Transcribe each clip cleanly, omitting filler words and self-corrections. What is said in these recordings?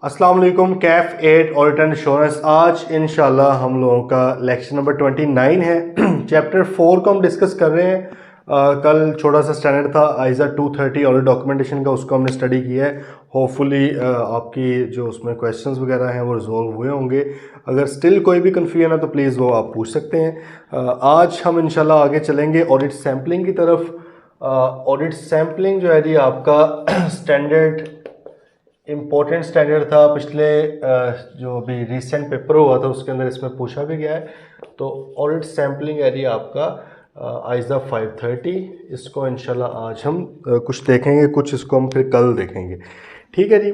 अस्सलाम वालेकुम। Kaif 8 audit and insurance. आज इंशाल्लाह हम लोगों का लेक्चर नंबर 29 है। चैप्टर 4 को हम डिस्कस कर रहे हैं। कल छोटा सा स्टैंडर्ड था आइजा 230 ऑडिट डॉक्यूमेंटेशन का, उसको हमने स्टडी किया है। होपफुली आपकी जो उसमें क्वेश्चंस वगैरह हैं वो रिजॉल्व हुए होंगे। अगर स्टिल कोई भी कन्फ्यूजन है तो प्लीज़ वो आप पूछ सकते हैं। आज हम इंशाल्लाह आगे चलेंगे ऑडिट सैम्पलिंग की तरफ। ऑडिट सैम्पलिंग जो है जी आपका स्टैंडर्ड इम्पोर्टेंट स्टैंडर्ड था। पिछले जो अभी रिसेंट पेपर हुआ था उसके अंदर इसमें पूछा भी गया है। तो ऑडिट सैम्पलिंग है जी आपका आइजा 530। इसको इंशाल्लाह आज हम कुछ देखेंगे, कुछ इसको हम फिर कल देखेंगे। ठीक है जी।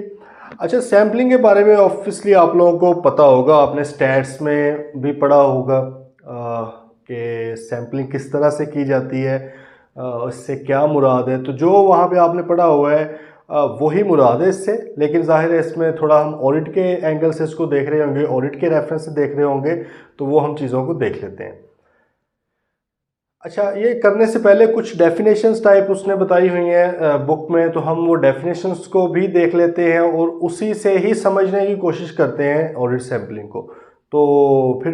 अच्छा, सैम्पलिंग के बारे में ऑब्वियसली आप लोगों को पता होगा, आपने स्टैट्स में भी पढ़ा होगा कि सैम्पलिंग किस तरह से की जाती है, इससे क्या मुराद है। तो जो वहाँ पे आपने पढ़ा हुआ है वही मुराद है इससे, लेकिन ज़ाहिर है इसमें थोड़ा हम ऑडिट के एंगल से इसको देख रहे होंगे, ऑडिट के रेफरेंस से देख रहे होंगे, तो वो हम चीज़ों को देख लेते हैं। अच्छा, ये करने से पहले कुछ डेफिनेशंस टाइप उसने बताई हुई हैं बुक में, तो हम वो डेफिनेशंस को भी देख लेते हैं और उसी से ही समझने की कोशिश करते हैं ऑडिट सैम्पलिंग को। तो फिर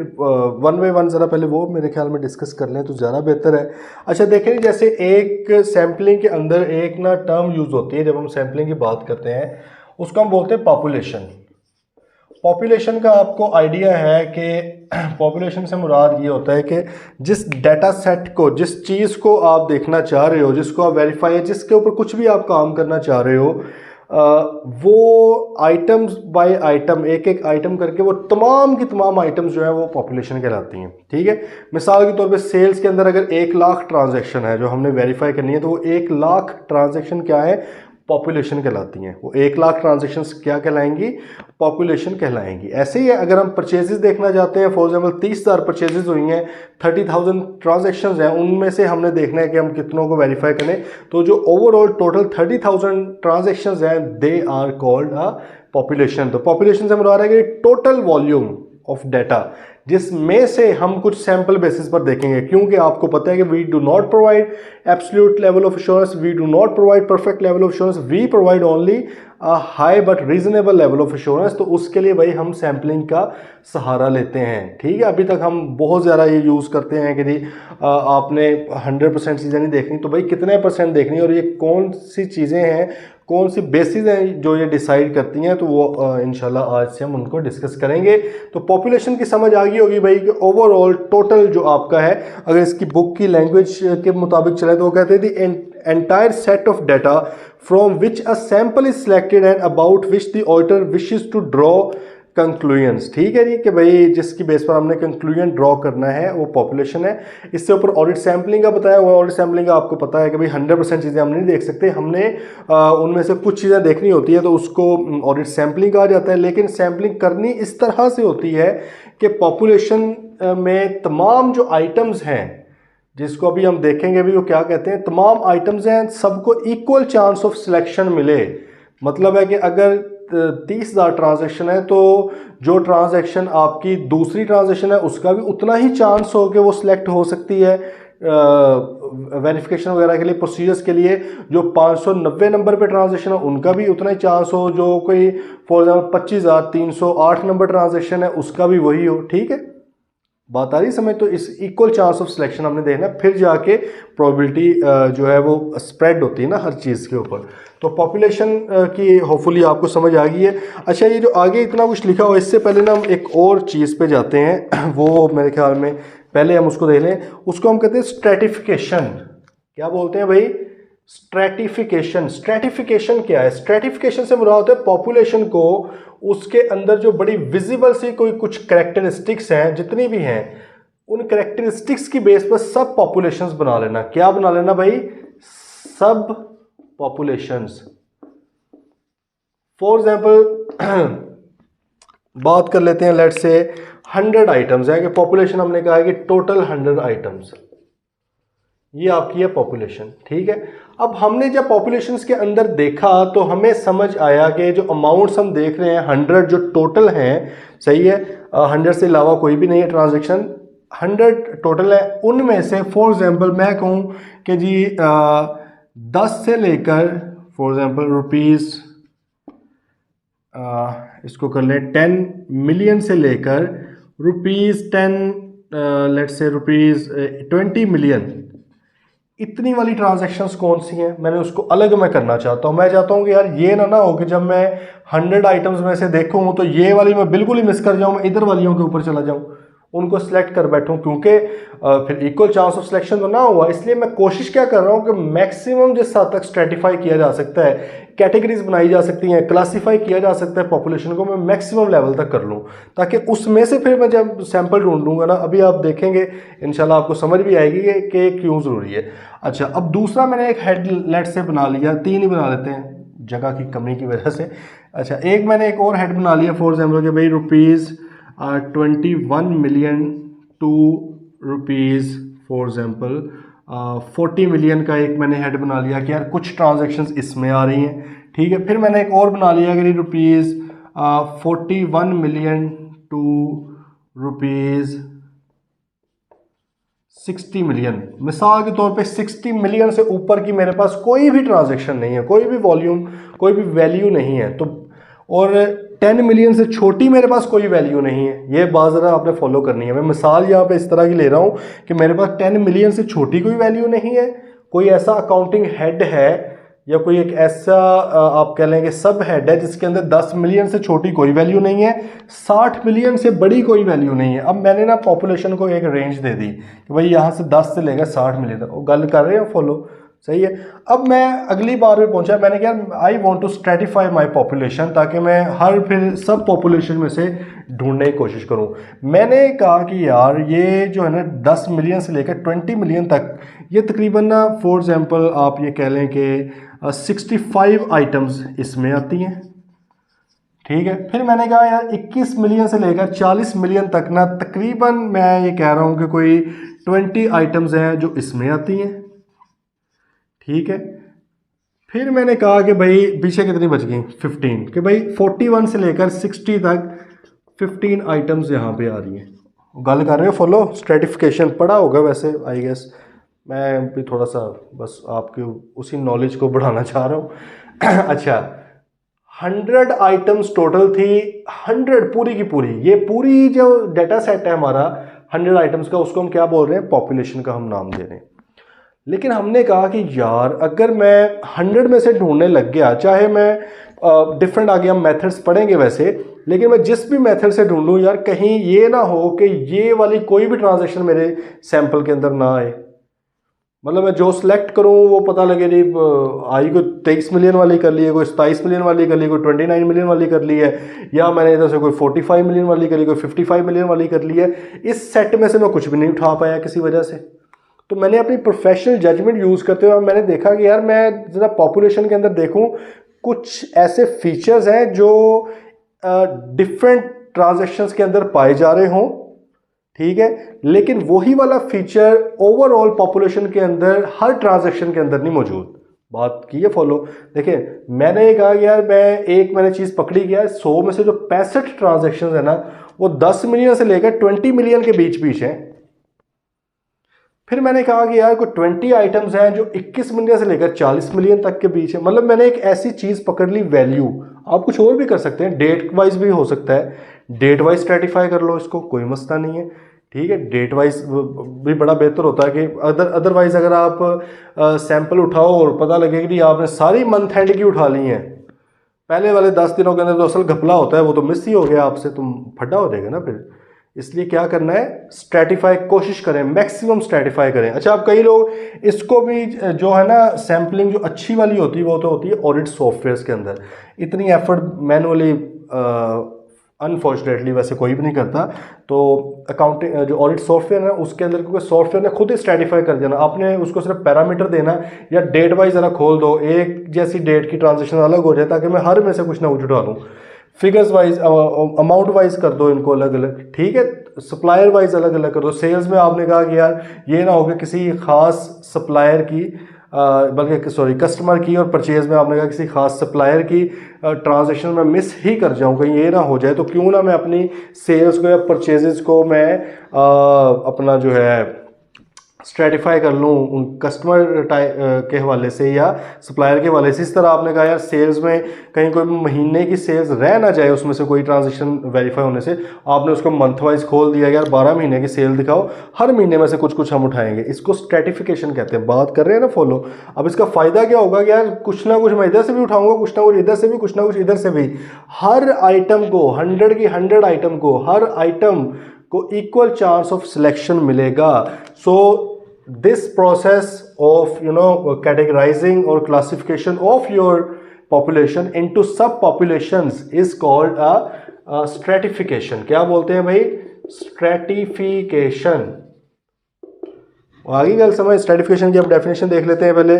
वन बाय वन ज़रा पहले वो मेरे ख्याल में डिस्कस कर लें तो ज़्यादा बेहतर है। अच्छा देखें, जैसे एक सैम्पलिंग के अंदर एक ना टर्म यूज़ होती है जब हम सैम्पलिंग की बात करते हैं, उसको हम बोलते हैं पॉपुलेशन। पॉपुलेशन का आपको आइडिया है कि पॉपुलेशन से मुराद ये होता है कि जिस डाटा सेट को, जिस चीज़ को आप देखना चाह रहे हो, जिसको आप वेरीफाई, जिसके ऊपर कुछ भी आप काम करना चाह रहे हो, वो आइटम्स बाय आइटम, एक एक आइटम करके वो तमाम की तमाम आइटम्स जो है वो पॉपुलेशन कहलाती हैं। ठीक है। मिसाल के तौर पे सेल्स के अंदर अगर 1,00,000 ट्रांजैक्शन है जो हमने वेरीफाई करनी है, तो वो 1,00,000 ट्रांजैक्शन क्या है, पॉपुलेशन कहलाती हैं। वो 1,00,000 ट्रांजैक्शंस क्या कहलाएंगी, पॉपुलेशन कहलाएंगी। ऐसे ही है, अगर हम परचेजेस देखना चाहते हैं, फॉर एग्जांपल 30,000 परचेजेस हुई हैं, 30,000 ट्रांजैक्शंस हैं, उनमें से हमने देखना है कि हम कितनों को वेरीफाई करें। तो जो ओवरऑल टोटल 30,000 ट्रांजैक्शंस हैं, they are called a population. तो पॉपुलेशन से मुराद है कि टोटल वॉल्यूम ऑफ डाटा, जिसमें से हम कुछ सैंपल बेसिस पर देखेंगे, क्योंकि आपको पता है कि we do not provide absolute level of assurance, we do not provide perfect level of assurance, we provide only high but reasonable level of assurance. तो उसके लिए भाई हम सैम्पलिंग का सहारा लेते हैं। ठीक है। अभी तक हम बहुत ज़्यादा ये यूज़ करते हैं कि जी आपने 100% चीज़ें नहीं देखनी, तो भाई कितने परसेंट देखनी है और ये कौन सी चीज़ें हैं, कौन सी बेसिस हैं जो ये डिसाइड करती हैं। तो वो इंशाल्लाह आज से हम उनको डिस्कस करेंगे। तो पॉपुलेशन की समझ आ गई होगी भाई कि ओवरऑल टोटल जो आपका है, अगर इसकी बुक की लैंग्वेज के मुताबिक चले तो वो कहते हैं the entire set of data from which a sample is selected and about which the auditor wishes to draw conclusions. ठीक है जी, कि भाई जिसकी बेस पर हमने कंक्लूजन ड्रॉ करना है वो पॉपुलेशन है। इससे ऊपर ऑडिट सैम्पलिंग का बताया हुआ। ऑडिट सैम्पलिंग का आपको पता है कि भाई 100% चीज़ें हम नहीं देख सकते, हमने उनमें से कुछ चीज़ें देखनी होती है, तो उसको ऑडिट सैम्पलिंग कहा जाता है। लेकिन सैम्पलिंग करनी इस तरह से होती है कि पॉपुलेशन में तमाम जो आइटम्स हैं, जिसको अभी हम देखेंगे भी, वो क्या कहते हैं, तमाम आइटम्स हैं, सबको इक्वल चांस ऑफ सिलेक्शन मिले। मतलब है कि अगर 30,000 ट्रांजैक्शन है तो जो ट्रांजैक्शन आपकी दूसरी ट्रांजैक्शन है उसका भी उतना ही चांस हो कि वो सिलेक्ट हो सकती है वेरिफिकेशन वगैरह के लिए, प्रोसीजर्स के लिए। जो 590 नंबर पे ट्रांजैक्शन है उनका भी उतना ही चांस हो, जो कोई फॉर एग्जाम्पल 25,308 नंबर ट्रांजैक्शन है उसका भी वही हो। ठीक है, बात आ रही समझ। तो इस इक्वल चांस ऑफ सिलेक्शन हमने देखना, फिर जाके प्रोबेबिलिटी जो है वो स्प्रेड होती है ना हर चीज़ के ऊपर। तो पॉपुलेशन की होपफुली आपको समझ आ गई है। अच्छा, ये जो आगे इतना कुछ लिखा हो, इससे पहले ना हम एक और चीज़ पे जाते हैं, वो मेरे ख्याल में पहले हम उसको देख लें। उसको हम कहते हैं स्ट्रेटिफिकेशन। क्या बोलते हैं भाई, स्ट्रेटिफिकेशन। स्ट्रेटिफिकेशन क्या है? स्ट्रेटिफिकेशन से मुराद होता है पॉपुलेशन को उसके अंदर जो बड़ी विजिबल सी कोई कुछ कैरेक्टरिस्टिक्स हैं, जितनी भी हैं, उन कैरेक्टरिस्टिक्स की बेस पर सब पॉपुलेशंस बना लेना। क्या बना लेना भाई? सब पॉपुलेशंस। फॉर एग्जाम्पल बात कर लेते हैं, लेट्स से 100 आइटम्स है कि पॉपुलेशन हमने कहा है कि टोटल 100 आइटम्स, ये आपकी है पॉपुलेशन। ठीक है। अब हमने जब पॉपुलेशंस के अंदर देखा तो हमें समझ आया कि जो अमाउंट्स हम देख रहे हैं 100 जो टोटल हैं, सही है, 100 से अलावा कोई भी नहीं है ट्रांजैक्शन, 100 टोटल है। उनमें से फॉर एग्जांपल मैं कहूँ कि जी 10 से लेकर फॉर एग्जांपल रुपीज़ इसको कर लें 10 मिलियन से लेकर लेट्स से रुपीज़ 20 मिलियन, इतनी वाली ट्रांजैक्शंस कौन सी हैं, मैंने उसको अलग मैं करना चाहता हूँ। मैं चाहता हूँ कि यार ये ना हो कि जब मैं 100 आइटम्स में से देखूँ तो ये वाली मैं बिल्कुल ही मिस कर जाऊँ, मैं इधर वालियों के ऊपर चला जाऊँ, उनको सिलेक्ट कर बैठूं, क्योंकि फिर इक्वल चांस ऑफ सिलेक्शन तो ना हुआ। इसलिए मैं कोशिश क्या कर रहा हूं कि मैक्सिमम जिस हद तक स्ट्रेटिफाई किया जा सकता है, कैटेगरीज बनाई जा सकती हैं, क्लासीफाई किया जा सकता है पॉपुलेशन को, मैं मैक्सिमम लेवल तक कर लूं, ताकि उसमें से फिर मैं जब सैंपल ढूंढ लूंगा ना, अभी आप देखेंगे इंशाल्लाह आपको समझ भी आएगी कि क्यों ज़रूरी है। अच्छा, अब दूसरा मैंने एक हेडलेट से बना लिया, 3 ही बना लेते हैं जगह की कमी की वजह से। अच्छा, एक मैंने एक और हेड बना लिया फॉर एग्जाम्पल कि भाई rupees 21 million to rupees for example 40 million का एक मैंने हेड बना लिया कि यार कुछ ट्रांजैक्शंस इसमें आ रही हैं, ठीक है। फिर मैंने एक और बना लिया कि rupees 41 million to rupees 60 million. मिसाल के तौर पे 60 मिलियन से ऊपर की मेरे पास कोई भी ट्रांजैक्शन नहीं है, कोई भी वॉल्यूम, कोई भी वैल्यू नहीं है, तो और 10 मिलियन से छोटी मेरे पास कोई वैल्यू नहीं है। ये बात ज़रा आपने फॉलो करनी है। मैं मिसाल यहाँ पे इस तरह की ले रहा हूँ कि मेरे पास 10 मिलियन से छोटी कोई वैल्यू नहीं है, कोई ऐसा अकाउंटिंग हेड है या कोई एक ऐसा आप कह लें कि सब हेड है जिसके अंदर 10 मिलियन से छोटी कोई वैल्यू नहीं है, 60 मिलियन से बड़ी कोई वैल्यू नहीं है। अब मैंने ना पॉपुलेशन को एक रेंज दे दी कि भाई यहाँ से 10 से लेकर 60 मिलियन तक, वो गल कर रहे हैं फॉलो, सही है। अब मैं अगली बार में पहुंचा, मैंने कहा I want to stratify my population, ताकि मैं हर फिर सब पॉपुलेशन में से ढूंढने की कोशिश करूं। मैंने कहा कि यार ये जो है ना 10 मिलियन से लेकर 20 मिलियन तक, ये तकरीबन ना फॉर एग्जांपल आप ये कह लें कि 65 आइटम्स इसमें आती हैं, ठीक है। फिर मैंने कहा यार 21 मिलियन से लेकर 40 मिलियन तक ना तकरीबन मैं ये कह रहा हूँ कि कोई 20 आइटम्स हैं जो इसमें आती हैं, ठीक है। फिर मैंने कहा कि भाई पीछे कितनी बच गई 15, कि भाई 41 से लेकर 60 तक 15 आइटम्स यहाँ पे आ रही हैं। गल कर रहे हो फॉलो, स्ट्रेटिफिकेशन पढ़ा होगा वैसे आई गेस, मैं भी थोड़ा सा बस आपके उसी नॉलेज को बढ़ाना चाह रहा हूँ। अच्छा, 100 आइटम्स टोटल थी, 100 पूरी की पूरी, ये पूरी जो डाटा सेट है हमारा 100 आइटम्स का, उसको हम क्या बोल रहे हैं, पॉपुलेशन का हम नाम दे रहे हैं। लेकिन हमने कहा कि यार अगर मैं 100 में से ढूंढने लग गया, चाहे मैं डिफरेंट आगे हम मेथड्स पढ़ेंगे वैसे, लेकिन मैं जिस भी मेथड से ढूंढूं यार कहीं ये ना हो कि ये वाली कोई भी ट्रांजैक्शन मेरे सैंपल के अंदर ना आए। मतलब मैं जो सिलेक्ट करूं वो पता लगे नहीं आई कोई 23 मिलियन वाली कर ली है, कोई 27 मिलियन वाली कर ली, कोई 29 मिलियन वाली कर ली है, या मैंने इधर से कोई 45 मिलियन वाली कर ली, कोई 55 मिलियन वाली कर ली है। इस सेट में से मैं कुछ भी नहीं उठा पाया किसी वजह से। तो मैंने अपनी प्रोफेशनल जजमेंट यूज़ करते हुए मैंने देखा कि यार मैं ज़रा पॉपुलेशन के अंदर देखूं, कुछ ऐसे फीचर्स हैं जो डिफरेंट ट्रांजैक्शंस के अंदर पाए जा रहे हों, ठीक है, लेकिन वही वाला फीचर ओवरऑल पॉपुलेशन के अंदर हर ट्रांजैक्शन के अंदर नहीं मौजूद। बात की है फॉलो। देखिए मैंने कहा कि यार मैंने चीज़ पकड़ी गया, 100 में से जो 65 ट्रांजैक्शंस है ना वो 10 मिलियन से लेकर 20 मिलियन के बीच बीच हैं। फिर मैंने कहा कि यार कोई 20 आइटम्स हैं जो 21 मिलियन से लेकर 40 मिलियन तक के बीच है। मतलब मैंने एक ऐसी चीज़ पकड़ ली, वैल्यू। आप कुछ और भी कर सकते हैं, डेट वाइज भी हो सकता है, डेट वाइज स्ट्रेटिफाई कर लो इसको, कोई मसला नहीं है, ठीक है। डेट वाइज भी बड़ा बेहतर होता है कि अदरवाइज अगर आप सैंपल उठाओ और पता लगे कि आपने सारी मंथ एंड की उठा ली हैं, पहले वाले 10 दिनों के अंदर तो असल घपला होता है, वो तो मिस ही हो गया आपसे, तुम फटा हो जाएगा ना फिर। इसलिए क्या करना है, स्ट्रेटिफाई कोशिश करें, मैक्सिमम स्ट्रेटिफाई करें। अच्छा, अब कई लोग इसको भी जो है ना सैम्पलिंग जो अच्छी वाली होती है वो तो होती है ऑडिट सॉफ्टवेयर्स के अंदर। इतनी एफर्ट मैनुअली अनफॉर्चुनेटली वैसे कोई भी नहीं करता। तो अकाउंटिंग जो ऑडिट सॉफ्टवेयर है उसके अंदर, क्योंकि सॉफ्टवेयर ने खुद ही स्ट्रेटिफाई कर देना, आपने उसको सिर्फ पैरामीटर देना या डेट वाइज ज़रा खोल दो, एक जैसी डेट की ट्रांजेक्शन अलग हो जाए ताकि मैं हर में से कुछ ना कुछ उठा लूँ। फिगर्स वाइज, अमाउंट वाइज कर दो इनको अलग अलग, ठीक है। सप्लायर वाइज अलग अलग कर दो। सेल्स में आपने कहा कि यार ये ना हो कि किसी खास सप्लायर की बल्कि कस्टमर की, और परचेज में आपने कहा किसी खास सप्लायर की ट्रांजैक्शन में मिस ही कर जाऊं, कहीं ये ना हो जाए, तो क्यों ना मैं अपनी सेल्स को या परचेजेस को मैं अपना जो है स्ट्रेटिफाई कर लूँ उन कस्टमर के हवाले से या सप्लायर के हवाले से। इस तरह आपने कहा यार सेल्स में कहीं कोई महीने की सेल्स रह ना जाए उसमें से कोई ट्रांजेक्शन वेरीफाई होने से, आपने उसको मंथ वाइज खोल दिया यार 12 महीने की सेल दिखाओ, हर महीने में से कुछ कुछ हम उठाएंगे। इसको स्ट्रेटिफिकेशन कहते हैं। बात कर रहे हैं ना फॉलो। अब इसका फ़ायदा क्या होगा कि यार कुछ ना कुछ मैं इधर से भी उठाऊंगा, कुछ ना कुछ इधर से भी, कुछ ना कुछ इधर से भी। हर आइटम को 100 की 100 आइटम को, हर आइटम को इक्वल चांस ऑफ सिलेक्शन मिलेगा। सो this process of categorizing or classification of your population into subpopulations is called a stratification। क्या बोलते हैं भाई? stratification। आगे गल समझ। स्ट्रेटिफिकेशन की अब डेफिनेशन देख लेते हैं पहले।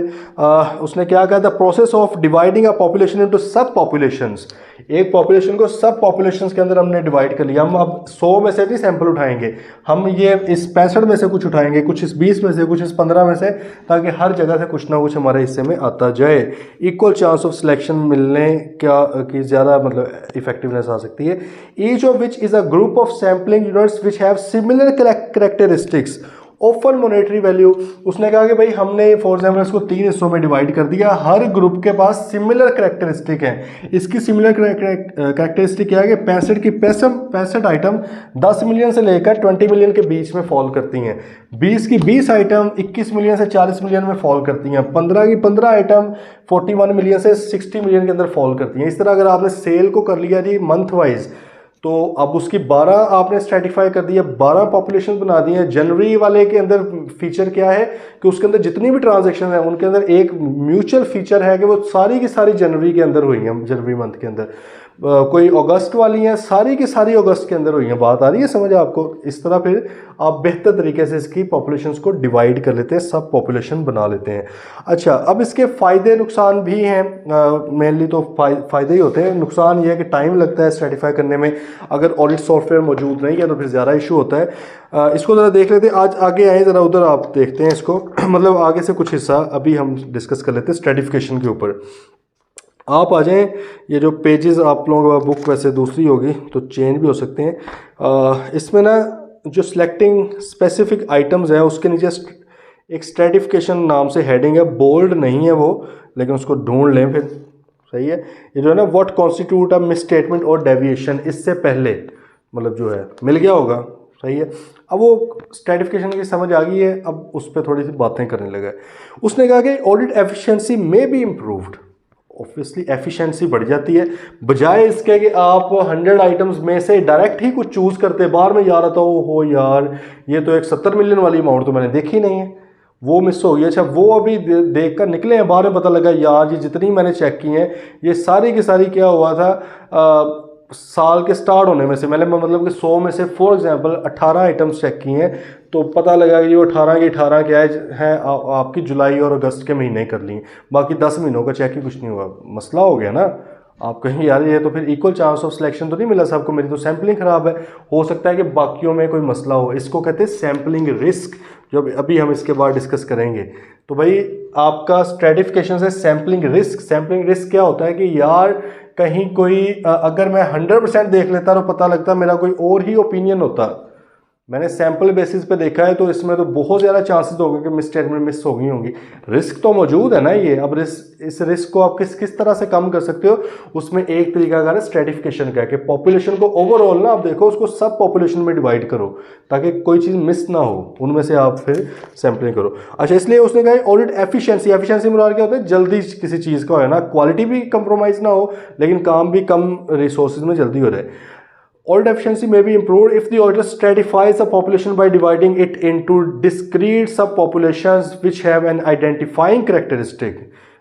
उसने क्या कहा था? Process of dividing a population into सब पॉपुलेशंस। एक पॉपुलेशन को सब पॉपुलेशंस के अंदर हमने डिवाइड कर लिया। हम अब 100 में से भी सैंपल उठाएंगे, हम ये इस 65 में से कुछ उठाएंगे, कुछ इस 20 में से, कुछ इस 15 में से, ताकि हर जगह से कुछ ना कुछ हमारे हिस्से में आता जाए। इक्वल चांस ऑफ सिलेक्शन मिलने क्या की ज़्यादा मतलब इफेक्टिवनेस आ सकती है। Each of which is a group of sampling units which have similar characteristics often monetary value. उसने कहा कि भाई हमने फॉर एग्जाम्पल इसको 3 हिस्सों में डिवाइड कर दिया, हर ग्रुप के पास सिमिलर कैरेक्टरिस्टिक है। इसकी सिमिलर कैरेक्टरिस्टिक क्या है कि 65 आइटम 10 मिलियन से लेकर 20 मिलियन के बीच में फॉल करती हैं। 20 की 20 आइटम 21 मिलियन से 40 मिलियन में फॉल करती हैं। 15 की 15 आइटम 41 मिलियन से 60 मिलियन के अंदर फॉल करती हैं। इस तरह अगर आपने सेल को कर लिया जी मंथ वाइज, तो अब उसकी 12 आपने स्ट्रेटिफाई कर दिया, 12 पॉपुलेशन बना दी है। जनवरी वाले के अंदर फीचर क्या है कि उसके अंदर जितनी भी ट्रांजैक्शन है उनके अंदर एक म्यूचुअल फीचर है कि वो सारी की सारी जनवरी के अंदर हुई हैं, जनवरी मंथ के अंदर। कोई अगस्त वाली हैं, सारी की सारी अगस्त के अंदर हुई हैं। बात आ रही है समझ आपको? इस तरह फिर आप बेहतर तरीके से इसकी पॉपुलेशंस को डिवाइड कर लेते हैं, सब पॉपुलेशन बना लेते हैं। अच्छा, अब इसके फ़ायदे नुकसान भी हैं। मेनली तो फ़ायदे ही होते हैं। नुकसान ये है कि टाइम लगता है स्ट्रेटिफाई करने में। अगर ऑडिट सॉफ्टवेयर मौजूद नहीं है तो फिर ज़्यादा इशू होता है। इसको ज़रा देख लेते हैं। आज आगे आए ज़रा, उधर आप देखते हैं इसको मतलब आगे से कुछ हिस्सा अभी हम डिस्कस कर लेते हैं स्ट्रेटिफिकेशन के ऊपर। आप आ जाएं। ये जो पेजेस आप लोगों का बुक वैसे दूसरी होगी तो चेंज भी हो सकते हैं। इसमें ना जो सिलेक्टिंग स्पेसिफिक आइटम्स है उसके नीचे एक स्ट्रेटिफिकेशन नाम से हेडिंग है। बोल्ड नहीं है वो, लेकिन उसको ढूंढ लें फिर सही है। ये जो है ना what constitute a miss statement और डेविएशन, इससे पहले मतलब जो है मिल गया होगा सही है। अब वो स्ट्रेटिफिकेशन की समझ आ गई है, अब उस पर थोड़ी सी बातें करने लगा। उसने कहा कि ऑडिट एफिशिएंसी में बी इम्प्रूव्ड। ऑब्वियसली एफिशिएंसी बढ़ जाती है, बजाय इसके कि आप 100 आइटम्स में से डायरेक्ट ही कुछ चूज़ करते बार में यार आता हो यार ये तो एक 70 मिलियन वाली अमाउंट तो मैंने देखी नहीं है, वो मिस हो गई। अच्छा, वो अभी देख कर निकले हैं, बाद में पता लगा यार ये जितनी मैंने चेक की हैं ये सारी की सारी क्या हुआ था साल के स्टार्ट होने में से मैंने मतलब कि 100 में से फॉर एग्जांपल 18 आइटम्स चेक की हैं, तो पता लगा कि वो 18 की 18 क्या है आपकी जुलाई और अगस्त के महीने कर ली, बाकी 10 महीनों का चेक ही कुछ नहीं हुआ। मसला हो गया ना। आप कहेंगे यार ये तो फिर इक्वल चांस ऑफ सिलेक्शन तो नहीं मिला सबको, मेरी तो सैम्पलिंग ख़राब है। हो सकता है कि बाकियों में कोई मसला हो। इसको कहते हैं सैम्पलिंग रिस्क, जो अभी हम इसके बाद डिस्कस करेंगे। तो भाई आपका स्ट्रेटिफिकेशन से सैम्पलिंग रिस्क क्या होता है कि यार कहीं कोई अगर मैं 100% देख लेता तो पता लगता मेरा कोई और ही ओपिनियन होता। मैंने सैम्पल बेसिस पे देखा है तो इसमें तो बहुत ज़्यादा चांसेस हो गए कि मिसस्टेटमेंट मिस हो गई होंगी। रिस्क तो मौजूद है ना ये। अब इस रिस्क को आप किस तरह से कम कर सकते हो, उसमें एक तरीका है स्ट्रेटिफिकेशन का, कि पॉपुलेशन को ओवरऑल ना आप देखो उसको सब पॉपुलेशन में डिवाइड करो ताकि कोई चीज़ मिस ना हो, उनमें से आप फिर सैम्पलिंग करो। अच्छा, इसलिए उसने कहा ऑडिट एफिशिएंसी मुराद क्या होता है? जल्दी किसी चीज़ का हो ना, क्वालिटी भी कंप्रोमाइज़ ना हो लेकिन काम भी कम रिसोर्सेज में जल्दी हो जाए। Audit efficiency may be improved if the auditor stratifies a population by dividing it into discrete subpopulations which have an identifying characteristic.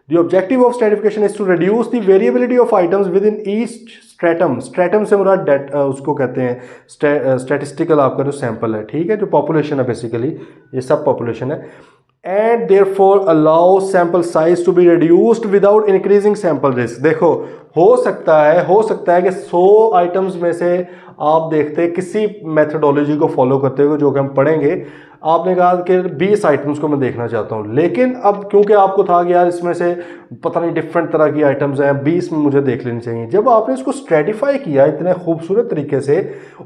The objective of stratification is to reduce the variability of items within each stratum. Stratum से मुराद उसको कहते हैं statistical आपका जो sample है, ठीक है, जो पॉपुलेशन है बेसिकली ये सब पॉपुलेशन है। And therefore allow sample size to be reduced without increasing sample risk. देखो हो सकता है कि 100 आइटम्स में से आप देखते किसी मेथडोलॉजी को फॉलो करते हुए जो कि हम पढ़ेंगे, आपने कहा कि 20 आइटम्स को मैं देखना चाहता हूं, लेकिन अब क्योंकि आपको था कि यार इसमें से पता नहीं डिफरेंट तरह की आइटम्स हैं, 20 में मुझे देख लेनी चाहिए। जब आपने इसको स्ट्रेटिफाई किया इतने खूबसूरत तरीके से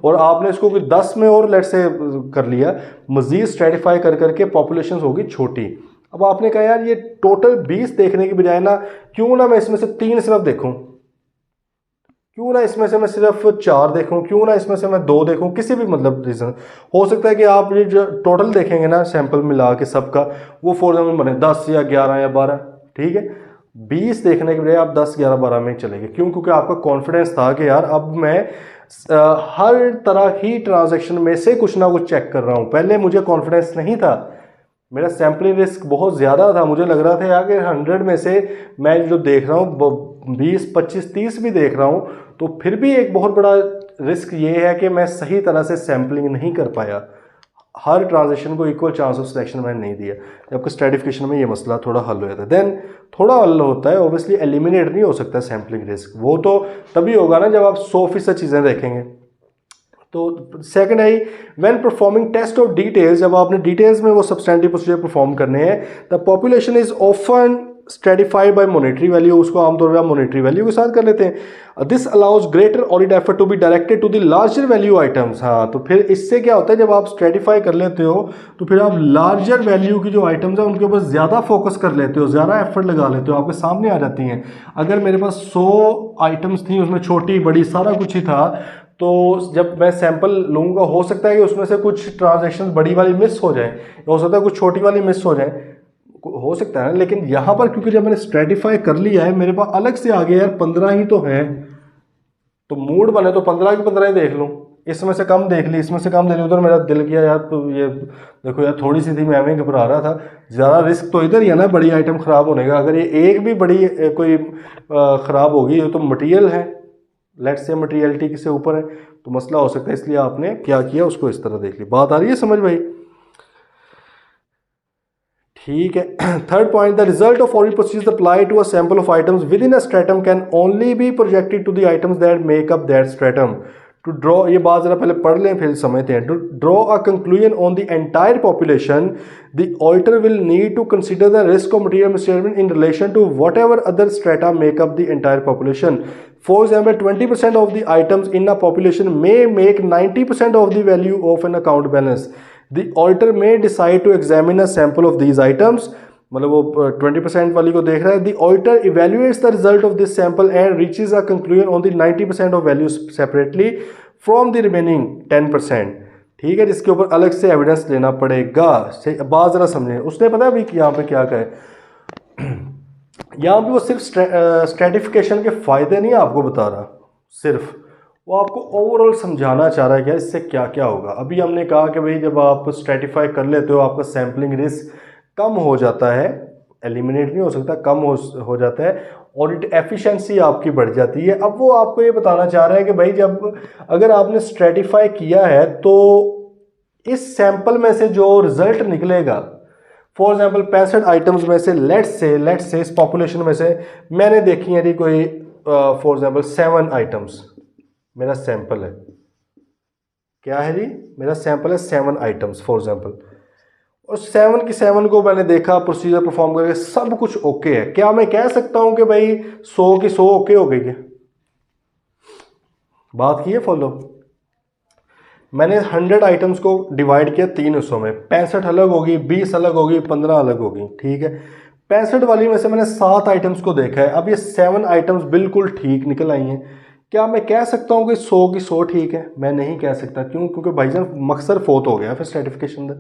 और आपने इसको 10 में और लेट से कर लिया, मजीद स्ट्रेटिफाई कर करके पॉपुलेशन होगी छोटी। अब आपने कहा यार ये टोटल 20 देखने की बजाय ना क्यों ना मैं इसमें से 3 सिर्फ देखूं, क्यों ना इसमें से मैं सिर्फ 4 देखूं, क्यों ना इसमें से मैं 2 देखूं, किसी भी मतलब रीज़न हो सकता है कि आप ये जो टोटल देखेंगे ना सैंपल मिला के सबका, वो फॉर एग्जाम्पल बने 10 या 11 या 12, ठीक है। 20 देखने के बजाय आप 10, 11, 12 में चले गए, क्यों? क्योंकि आपका कॉन्फिडेंस था कि यार अब मैं हर तरह की ट्रांजेक्शन में से कुछ ना कुछ चेक कर रहा हूँ। पहले मुझे कॉन्फिडेंस नहीं था, मेरा सैम्पलिंग रिस्क बहुत ज़्यादा था, मुझे लग रहा था यार कि 100 में से मैं जो देख रहा हूँ 20, 25, 30 भी देख रहा हूँ, तो फिर भी एक बहुत बड़ा रिस्क ये है कि मैं सही तरह से सैम्पलिंग नहीं कर पाया, हर ट्रांजेक्शन को इक्वल चांस ऑफ सिलेक्शन मैंने नहीं दिया। जबकि स्ट्रेटिफिकेशन में ये मसला थोड़ा हल हो जाता है, देन थोड़ा हल होता है, ऑब्वियसली एलिमिनेट नहीं हो सकता सैम्पलिंग रिस्क, वो तो तभी होगा ना जब आप 100% चीज़ें देखेंगे। तो सेकंड है when performing test of details, जब आपने डिटेल्स में वो सब्सटेंटिव प्रोसीजर परफॉर्म करने हैं, the population is often stratified by monetary value, उसको आमतौर पर आप मॉनेटरी वैल्यू के साथ कर लेते हैं। This allows greater audit effort to be directed to the larger value items. हाँ, तो फिर इससे क्या होता है, जब आप स्ट्रेटिफाई कर लेते हो तो फिर आप लार्जर वैल्यू की जो आइटम्स हैं उनके ऊपर ज़्यादा फोकस कर लेते हो, ज़्यादा एफर्ट लगा लेते हो, आपके सामने आ जाती हैं। अगर मेरे पास 100 आइटम्स थी, उसमें छोटी बड़ी सारा कुछ ही था, तो जब मैं सैंपल लूँगा हो सकता है कि उसमें से कुछ ट्रांजैक्शन बड़ी वाली मिस हो जाए, हो सकता है कुछ छोटी वाली मिस हो जाए, हो सकता है। लेकिन यहाँ पर क्योंकि जब मैंने स्ट्रेटिफाई कर लिया है, मेरे पास अलग से आ गया यार 15 ही तो हैं, तो मूड बने तो 15 की 15 ही देख लूँ, इसमें से कम देख ली, इसमें से कम देख ली, उधर मेरा दिल किया यार तो ये देखो यार थोड़ी सी थी, मैं भी घबरा रहा था, ज़्यादा रिस्क तो इधर ही है ना बड़ी आइटम ख़राब होने का। अगर ये एक भी बड़ी कोई ख़राब होगी, ये तो मटीरियल है, लेट से मटीरियलिटी से ऊपर है, तो मसला हो सकता है। इसलिए आपने क्या किया, उसको इस तरह देख ली। बात आ रही है समझ भाई? ठीक है। Third point, the result of audit procedures apply to a sample of items within a stratum can only be projected to the items that make up that stratum. To draw, ये बात जरा पहले पढ़ लें फिर समझते हैं। To draw a conclusion on the entire population, the auditor will need to consider the risk of material misstatement in relation to whatever other strata make up the entire population. For example 20% of the items in a population may make 90% of the value of an account balance. The auditor may decide to examine a sample of these items, मतलब वो 20% वाली को देख रहा है। The auditor evaluates the result of this sample and reaches a conclusion on the 90% of values separately from the remaining 10%। ठीक है, जिसके ऊपर अलग से एविडेंस लेना पड़ेगा। बात जरा समझें, उसने पता है अभी यहाँ पे क्या कहे, यहाँ पे वो सिर्फ स्ट्रेटिफिकेशन के फायदे नहीं आपको बता रहा, सिर्फ वो आपको ओवरऑल समझाना चाह रहा है कि इससे क्या क्या होगा। अभी हमने कहा कि भाई जब आप स्ट्रेटिफाई कर लेते हो आपका सैम्पलिंग रिस्क कम हो जाता है, एलिमिनेट नहीं हो सकता, कम हो जाता है, ऑडिट एफिशिएंसी आपकी बढ़ जाती है। अब वो आपको ये बताना चाह रहा है कि भाई जब अगर आपने स्ट्रेटिफाई किया है तो इस सैंपल में से जो रिजल्ट निकलेगा, फॉर एग्जाम्पल 65 आइटम्स में से लेट से इस पॉपुलेशन में से मैंने देखी है कोई फॉर एग्जाम्पल 7 आइटम्स मेरा सैंपल है। क्या है जी? मेरा सैंपल है 7 आइटम्स फॉर एग्जाम्पल, और 7 की 7 को मैंने देखा, प्रोसीजर परफॉर्म करके सब कुछ ओके है। क्या मैं कह सकता हूं कि भाई 100 की 100 ओके हो गई है? बात की है फॉलो। मैंने 100 आइटम्स को डिवाइड किया 3 हिस्सों में, 65 अलग होगी, 20 अलग होगी, 15 अलग होगी, ठीक है। 65 वाली में से मैंने 7 आइटम्स को देखा है। अब ये 7 आइटम्स बिल्कुल ठीक निकल आई हैं। क्या मैं कह सकता हूँ कि 100 की 100 ठीक है? मैं नहीं कह सकता। क्यों? क्योंकि भाईजान मकसद फोत हो गया, फिर सर्टिफिकेशन का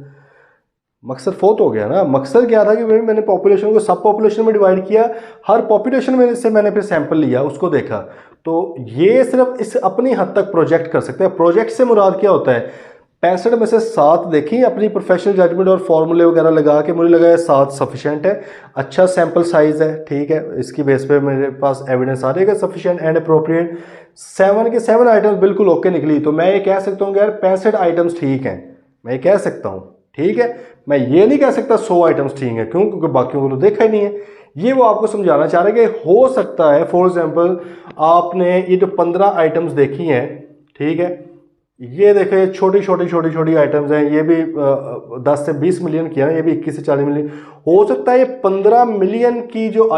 मकसद फोत हो गया ना। मकसद क्या था कि भाई मैंने पॉपुलेशन को सब पॉपुलेशन में डिवाइड किया, हर पॉपुलेशन में से मैंने फिर सैंपल लिया, उसको देखा। तो ये सिर्फ इस अपनी हद तक प्रोजेक्ट कर सकते हैं। प्रोजेक्ट से मुराद क्या होता है? 65 में से 7 देखी, अपनी प्रोफेशनल जजमेंट और फॉर्मूले वगैरह लगा के मुझे लगा 7 सफिशिएंट है, अच्छा सैंपल साइज है, ठीक है, इसकी बेस पे मेरे पास एविडेंस आ रहेगा सफिशिएंट एंड अप्रोप्रिएट। 7 के 7 आइटम्स बिल्कुल ओके निकली, तो मैं ये कह सकता हूँ कि यार 65 आइटम्स ठीक हैं, मैं ये कह सकता हूँ। ठीक है। मैं ये नहीं कह सकता 100 आइटम्स ठीक है, क्यों? क्योंकि बाकियों को तो देखा ही नहीं है। ये वो आपको समझाना चाह रहे हैं कि हो सकता है फॉर एग्जांपल आपने ये जो 15 आइटम्स देखी हैं, ठीक है, ये देखें छोटी छोटी आइटम्स हैं, ये भी 10 से 20 मिलियन की है ना, ये भी 21 से 40 मिलियन। हो सकता है ये 15 मिलियन की जो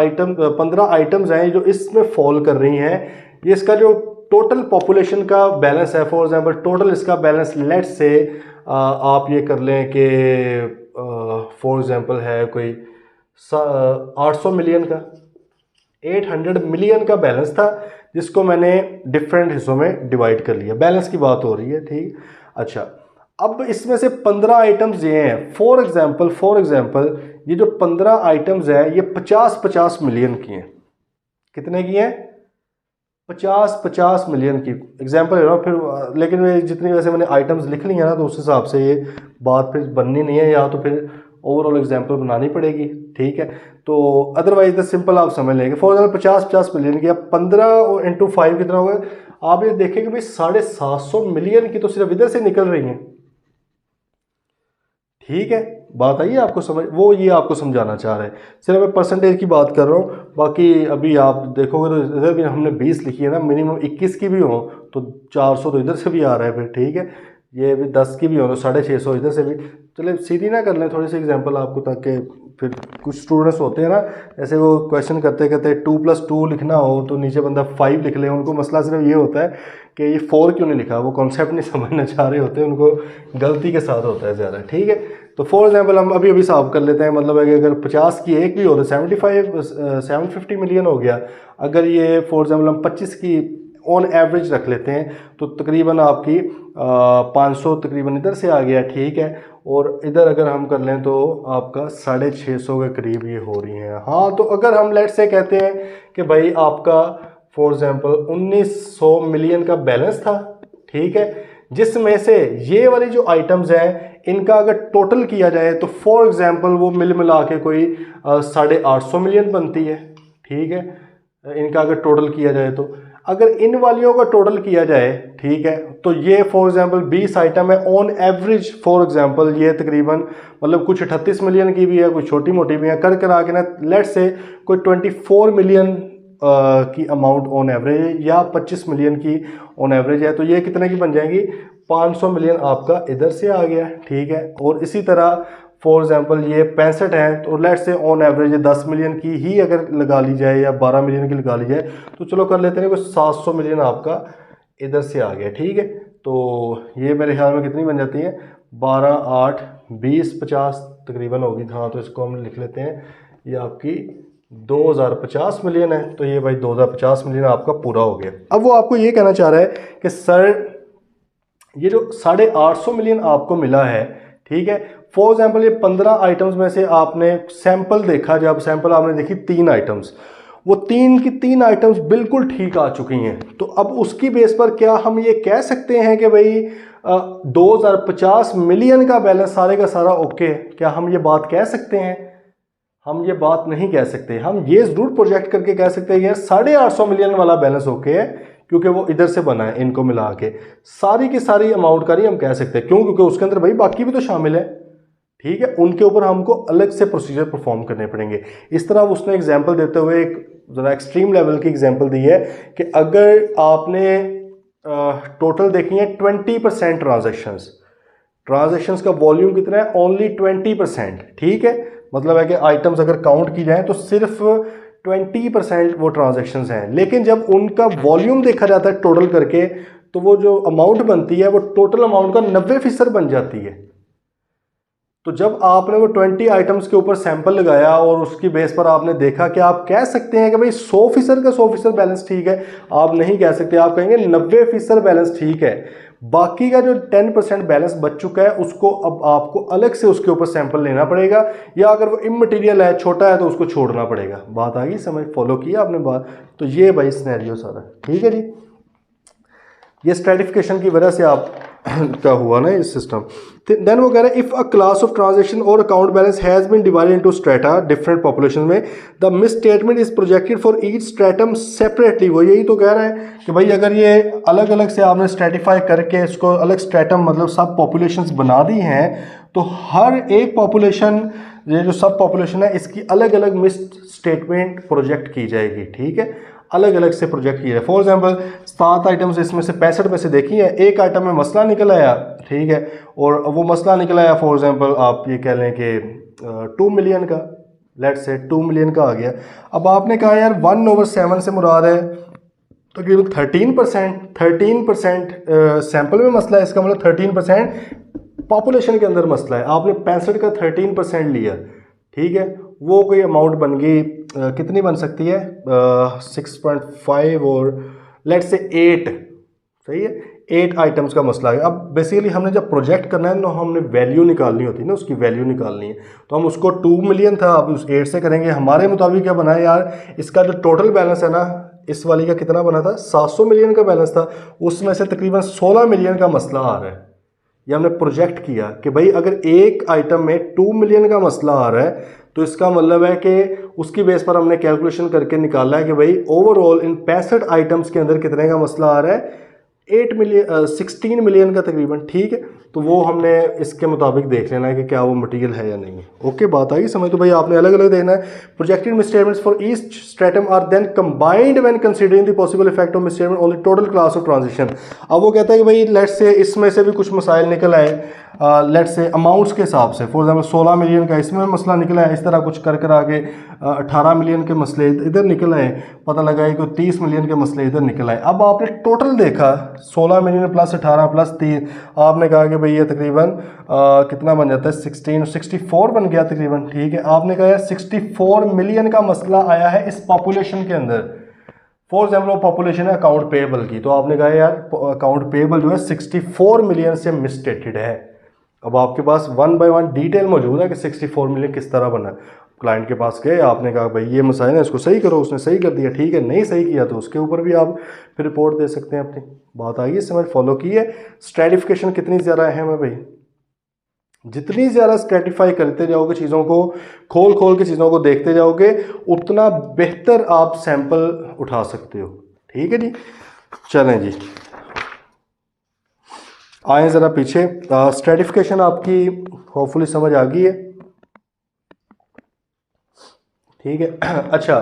15 आइटम्स हैं जो इसमें फॉल कर रही हैं, ये इसका जो टोटल पॉपुलेशन का बैलेंस है, फॉर एग्जांपल टोटल इसका बैलेंस लेट से आप ये कर लें कि फॉर एग्जांपल है कोई 800 मिलियन का, 800 मिलियन का बैलेंस था, जिसको मैंने डिफरेंट हिस्सों में डिवाइड कर लिया। बैलेंस की बात हो रही है, ठीक। अच्छा, अब इसमें से 15 आइटम्स ये हैं, फॉर एग्जांपल ये जो 15 आइटम्स हैं ये 50-50 मिलियन की हैं। कितने की हैं? 50-50 मिलियन की एग्जांपल है ना। फिर लेकिन ये जितनी वैसे मैंने आइटम्स लिख ली है ना, तो उस हिसाब से ये बात फिर बननी नहीं है, या तो फिर ओवरऑल एग्जांपल बनानी पड़ेगी, ठीक है। तो अदरवाइज द सिंपल आप समझ लेंगे। फॉर एग्जाम्पल 50-50 मिलियन की, अब 15 इंटू 5 कितना होगा? आप ये देखेंगे भाई 750 मिलियन की तो सिर्फ इधर से निकल रही हैं, ठीक है। बात आई है आपको समझ? वो ये आपको समझाना चाह रहे हैं। सिर्फ मैं परसेंटेज की बात कर रहा हूँ, बाकी अभी आप देखोगे तो इधर भी हमने 20 लिखी है ना, मिनिमम 21 की भी हो तो 400 तो इधर से भी आ रहा है फिर, ठीक है। ये भी 10 की भी हो तो 650 इधर से भी। चलिए सीधी ना कर लें थोड़ी सी एग्जांपल आपको, ताकि फिर कुछ स्टूडेंट्स होते हैं ना, ऐसे वो क्वेश्चन करते करते 2+2 लिखना हो तो नीचे बंदा 5 लिख ले। उनको मसला सिर्फ ये होता है कि ये 4 क्यों नहीं लिखा, वो कॉन्सेप्ट नहीं समझना चाह रहे होते, उनको गलती के साथ होता है ज़्यादा, ठीक है। तो फॉर एग्जांपल हम अभी साफ कर लेते हैं, मतलब है कि अगर 50 की एक भी हो तो 750 मिलियन हो गया। अगर ये फॉर एग्जांपल हम 25 की ऑन एवरेज रख लेते हैं तो तकरीबन आपकी 500 तकरीबन इधर से आ गया, ठीक है। और इधर अगर हम कर लें तो आपका 650 के करीब ये हो रही हैं। हाँ, तो अगर हम लेट से कहते हैं कि भाई आपका फॉर एग्जांपल 1900 मिलियन का बैलेंस था, ठीक है, जिसमें से ये वाली जो आइटम्स हैं इनका अगर टोटल किया जाए तो फॉर एग्जांपल वो मिला के कोई 850 मिलियन बनती है, ठीक है। इनका अगर टोटल किया जाए तो अगर इन वालियों का टोटल किया जाए, ठीक है, तो ये फॉर एग्जांपल 20 आइटम है ऑन एवरेज। फॉर एग्जांपल ये तकरीबन मतलब कुछ 38 मिलियन की भी है, कुछ छोटी मोटी भी है, कर कर आके ना लेट से कोई 24 मिलियन की अमाउंट ऑन एवरेज है, या 25 मिलियन की ऑन एवरेज है। तो ये कितने की बन जाएगी? 500 मिलियन आपका इधर से आ गया, ठीक है। और इसी तरह फॉर एग्जांपल ये 65 है, तो लेट से ऑन एवरेज 10 मिलियन की ही अगर लगा ली जाए या 12 मिलियन की लगा ली जाए, तो चलो कर लेते हैं कुछ 700 मिलियन आपका इधर से आ गया, ठीक है। तो ये मेरे ख्याल में कितनी बन जाती है? 12, 8, 20, 50 तकरीबन होगी। हाँ, तो इसको हम लिख लेते हैं, ये आपकी 2050 मिलियन है। तो ये भाई 2050 मिलियन आपका पूरा हो गया। अब वो आपको ये कहना चाह रहा है कि सर ये जो 850 मिलियन आपको मिला है, ठीक है, फॉर एग्जांपल ये 15 आइटम्स में से आपने सैंपल देखा, जब सैंपल आपने देखी 3 आइटम्स, वो 3 की 3 आइटम्स बिल्कुल ठीक आ चुकी हैं। तो अब उसकी बेस पर क्या हम ये कह सकते हैं कि भाई 2050 मिलियन का बैलेंस सारे का सारा ओके है? क्या हम ये बात कह सकते हैं? हम ये बात नहीं कह सकते। हम ये ज़रूर प्रोजेक्ट करके कह सकते हैं यार 850 मिलियन वाला बैलेंस ओके है, क्योंकि वो इधर से बना है, इनको मिला के सारी की सारी अमाउंट का नहीं हम कह सकते। क्यों? क्योंकि उसके अंदर भाई बाकी भी तो शामिल है, ठीक है। उनके ऊपर हमको अलग से प्रोसीजर परफॉर्म करने पड़ेंगे। इस तरह उसने एग्जांपल देते हुए एक ज़रा एक्सट्रीम लेवल की एग्जांपल दी है कि अगर आपने टोटल देखी है 20% ट्रांजैक्शंस का वॉल्यूम कितना है? ओनली 20%, ठीक है। मतलब है कि आइटम्स अगर काउंट की जाए तो सिर्फ 20% वो ट्रांजैक्शंस हैं, लेकिन जब उनका वॉल्यूम देखा जाता है टोटल करके तो वो जो अमाउंट बनती है वो टोटल अमाउंट का 90% बन जाती है। तो जब आपने वो 20 आइटम्स के ऊपर सैंपल लगाया और उसकी बेस पर आपने देखा कि आप कह सकते हैं कि भाई 100% का 100% बैलेंस ठीक है, आप नहीं कह सकते। आप कहेंगे 90% बैलेंस ठीक है, बाकी का जो 10% बैलेंस बच चुका है उसको अब आपको अलग से उसके ऊपर सैंपल लेना पड़ेगा, या अगर वो इमटेरियल है, छोटा है, तो उसको छोड़ना पड़ेगा। बात आ गई समझ? फॉलो किया आपने बात? तो ये भाई सिनेरियो सारा, ठीक है जी। ये स्ट्रेटिफिकेशन की वजह से आप का हुआ ना इस सिस्टम। देन वो कह रहे हैं if a class of transaction और account balance has been divided into strata different population में, the misstatement is projected for each stratum separately. वो यही तो कह रहा है कि भाई अगर ये अलग अलग से आपने स्ट्रेटिफाई करके इसको अलग स्ट्रेटम मतलब सब पॉपुलेशंस बना दी हैं, तो हर एक पॉपुलेशन, ये जो सब पॉपुलेशन है, इसकी अलग अलग मिस्ड स्टेटमेंट प्रोजेक्ट की जाएगी, ठीक है, अलग अलग से प्रोजेक्ट किया जाए। फॉर एग्जांपल 7 आइटम्स इसमें से 65 में से देखी है, एक आइटम में मसला निकल आया, ठीक है, और वो मसला निकल आया फॉर एग्जांपल आप ये कह लें कि 2 मिलियन का, लेट्स से 2 मिलियन का आ गया। अब आपने कहा यार 1/7 से मुराद है तकरीबन 13% सैंपल में मसला है, इसका मतलब 13% पॉपुलेशन के अंदर मसला है। आपने 65 का 13% लिया, ठीक है, वो कोई अमाउंट बन गई, कितनी बन सकती है, 6.5 और लेट्स से 8, सही है, 8 आइटम्स का मसला है। अब बेसिकली हमने जब प्रोजेक्ट करना है ना, हमने वैल्यू निकालनी होती है ना, उसकी वैल्यू निकालनी है, तो हम उसको 2 मिलियन था, अब उस 8 से करेंगे। हमारे मुताबिक क्या बना है यार, इसका जो टोटल बैलेंस है ना, इस वाली का कितना बना था, 700 मिलियन का बैलेंस था, उसमें से तकरीबन 16 मिलियन का मसला आ रहा है। ये हमने प्रोजेक्ट किया कि भाई अगर एक आइटम में 2 मिलियन का मसला आ रहा है, तो इसका मतलब है कि उसकी बेस पर हमने कैलकुलेशन करके निकाला है कि भाई ओवरऑल इन 65 आइटम्स के अंदर कितने का मसला आ रहा है, 16 मिलियन का तकरीबन, ठीक है। तो वो हमने इसके मुताबिक देख लेना है कि क्या वो मटेरियल है या नहीं है। ओके, बात आई समझ। तो भाई आपने अलग अलग देखना है। Projected misstatements for each stratum are then combined when considering the possible effect of misstatement on the total class of transition. अब वो कहता है कि भाई लेट्स से इसमें से भी कुछ मसाइल निकल आए, लेट्स से अमाउंट्स के हिसाब से, फॉर एग्जाम्पल 16 मिलियन का इसमें मसला निकला है, इस तरह कुछ कर आगे 18 मिलियन के मसले इधर निकल आए, पता लगा कि 30 मिलियन के मसले इधर निकल आए। अब आपने टोटल देखा 16 मिलियन प्लस 18 प्लस 3, आपने कहा कि भाई ये तकरीबन कितना बन जाता है, 64 बन गया तकरीबन, ठीक है। आपने कहा 64 मिलियन का मसला आया है इस पॉपुलेशन के अंदर। फॉर एग्जाम्पल वो पॉपुलेशन है अकाउंट पेएबल की, तो आपने कहा यार अकाउंट पेएबल जो है 64 मिलियन से मिसस्टेटेड है। अब आपके पास 1 बाय 1 डिटेल मौजूद है कि 64 मिलियन किस तरह बना। क्लाइंट के पास गए, आपने कहा भाई ये मसाइल है, इसको सही करो, उसने सही कर दिया, ठीक है। नहीं सही किया तो उसके ऊपर भी आप फिर रिपोर्ट दे सकते हैं अपनी। बात आई है समझ, फॉलो की है। स्ट्रेटिफिकेशन कितनी ज़्यादा अहम है भाई, जितनी ज़्यादा स्ट्रेटिफाई करते जाओगे, चीज़ों को खोल खोल के चीज़ों को देखते जाओगे, उतना बेहतर आप सैंपल उठा सकते हो, ठीक है जी। चलें जी, आए ज़रा पीछे। स्ट्रेटिफिकेशन आपकी होपफुली समझ आ गई है, ठीक है। अच्छा,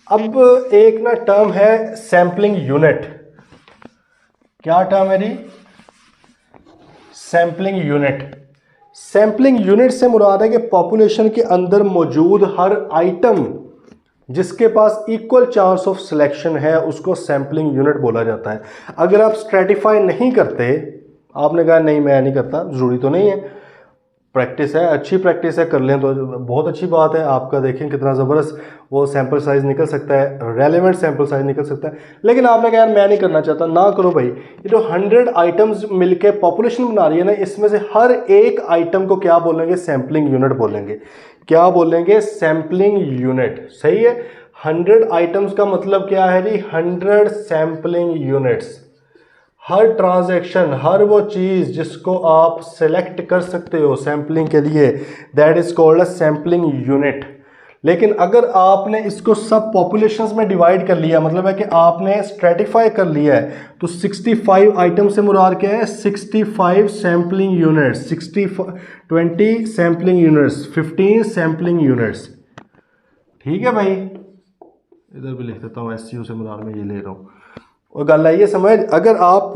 अब एक ना टर्म है सैम्पलिंग यूनिट। क्या टर्म है जी, सैम्पलिंग यूनिट। सैम्पलिंग यूनिट से मुराद है कि पॉपुलेशन के अंदर मौजूद हर आइटम जिसके पास इक्वल चांस ऑफ सिलेक्शन है, उसको सैम्पलिंग यूनिट बोला जाता है। अगर आप स्ट्रेटिफाई नहीं करते, आपने कहा नहीं मैं नहीं करता, ज़रूरी तो नहीं है, प्रैक्टिस है, अच्छी प्रैक्टिस है, कर लें तो बहुत अच्छी बात है। आपका देखें कितना ज़बरदस्त वो सैंपल साइज़ निकल सकता है, रेलेवेंट सैंपल साइज़ निकल सकता है। लेकिन आपने कहा यार मैं नहीं करना चाहता, ना करो भाई। ये जो 100 आइटम्स मिलके पॉपुलेशन बना रही है ना, इसमें से हर एक आइटम को क्या बोलेंगे, सैम्पलिंग यूनिट बोलेंगे। क्या बोलेंगे, सैम्पलिंग यूनिट, सही है। 100 आइटम्स का मतलब क्या है जी, 100 सैम्पलिंग यूनिट्स। हर ट्रांजैक्शन, हर वो चीज़ जिसको आप सेलेक्ट कर सकते हो सैम्पलिंग के लिए, that is called a sampling unit. लेकिन अगर आपने इसको सब पॉपुलेशंस में डिवाइड कर लिया, मतलब है कि आपने स्ट्रेटिफाई कर लिया है, तो 65 आइटम से मुराद क्या है, 65 sampling units, 20 sampling units, 15 sampling units, ठीक है भाई। इधर भी लिख देता हूँ, SCU से मुराद में ये ले रहा हूँ। और गल है ये समझ, अगर आप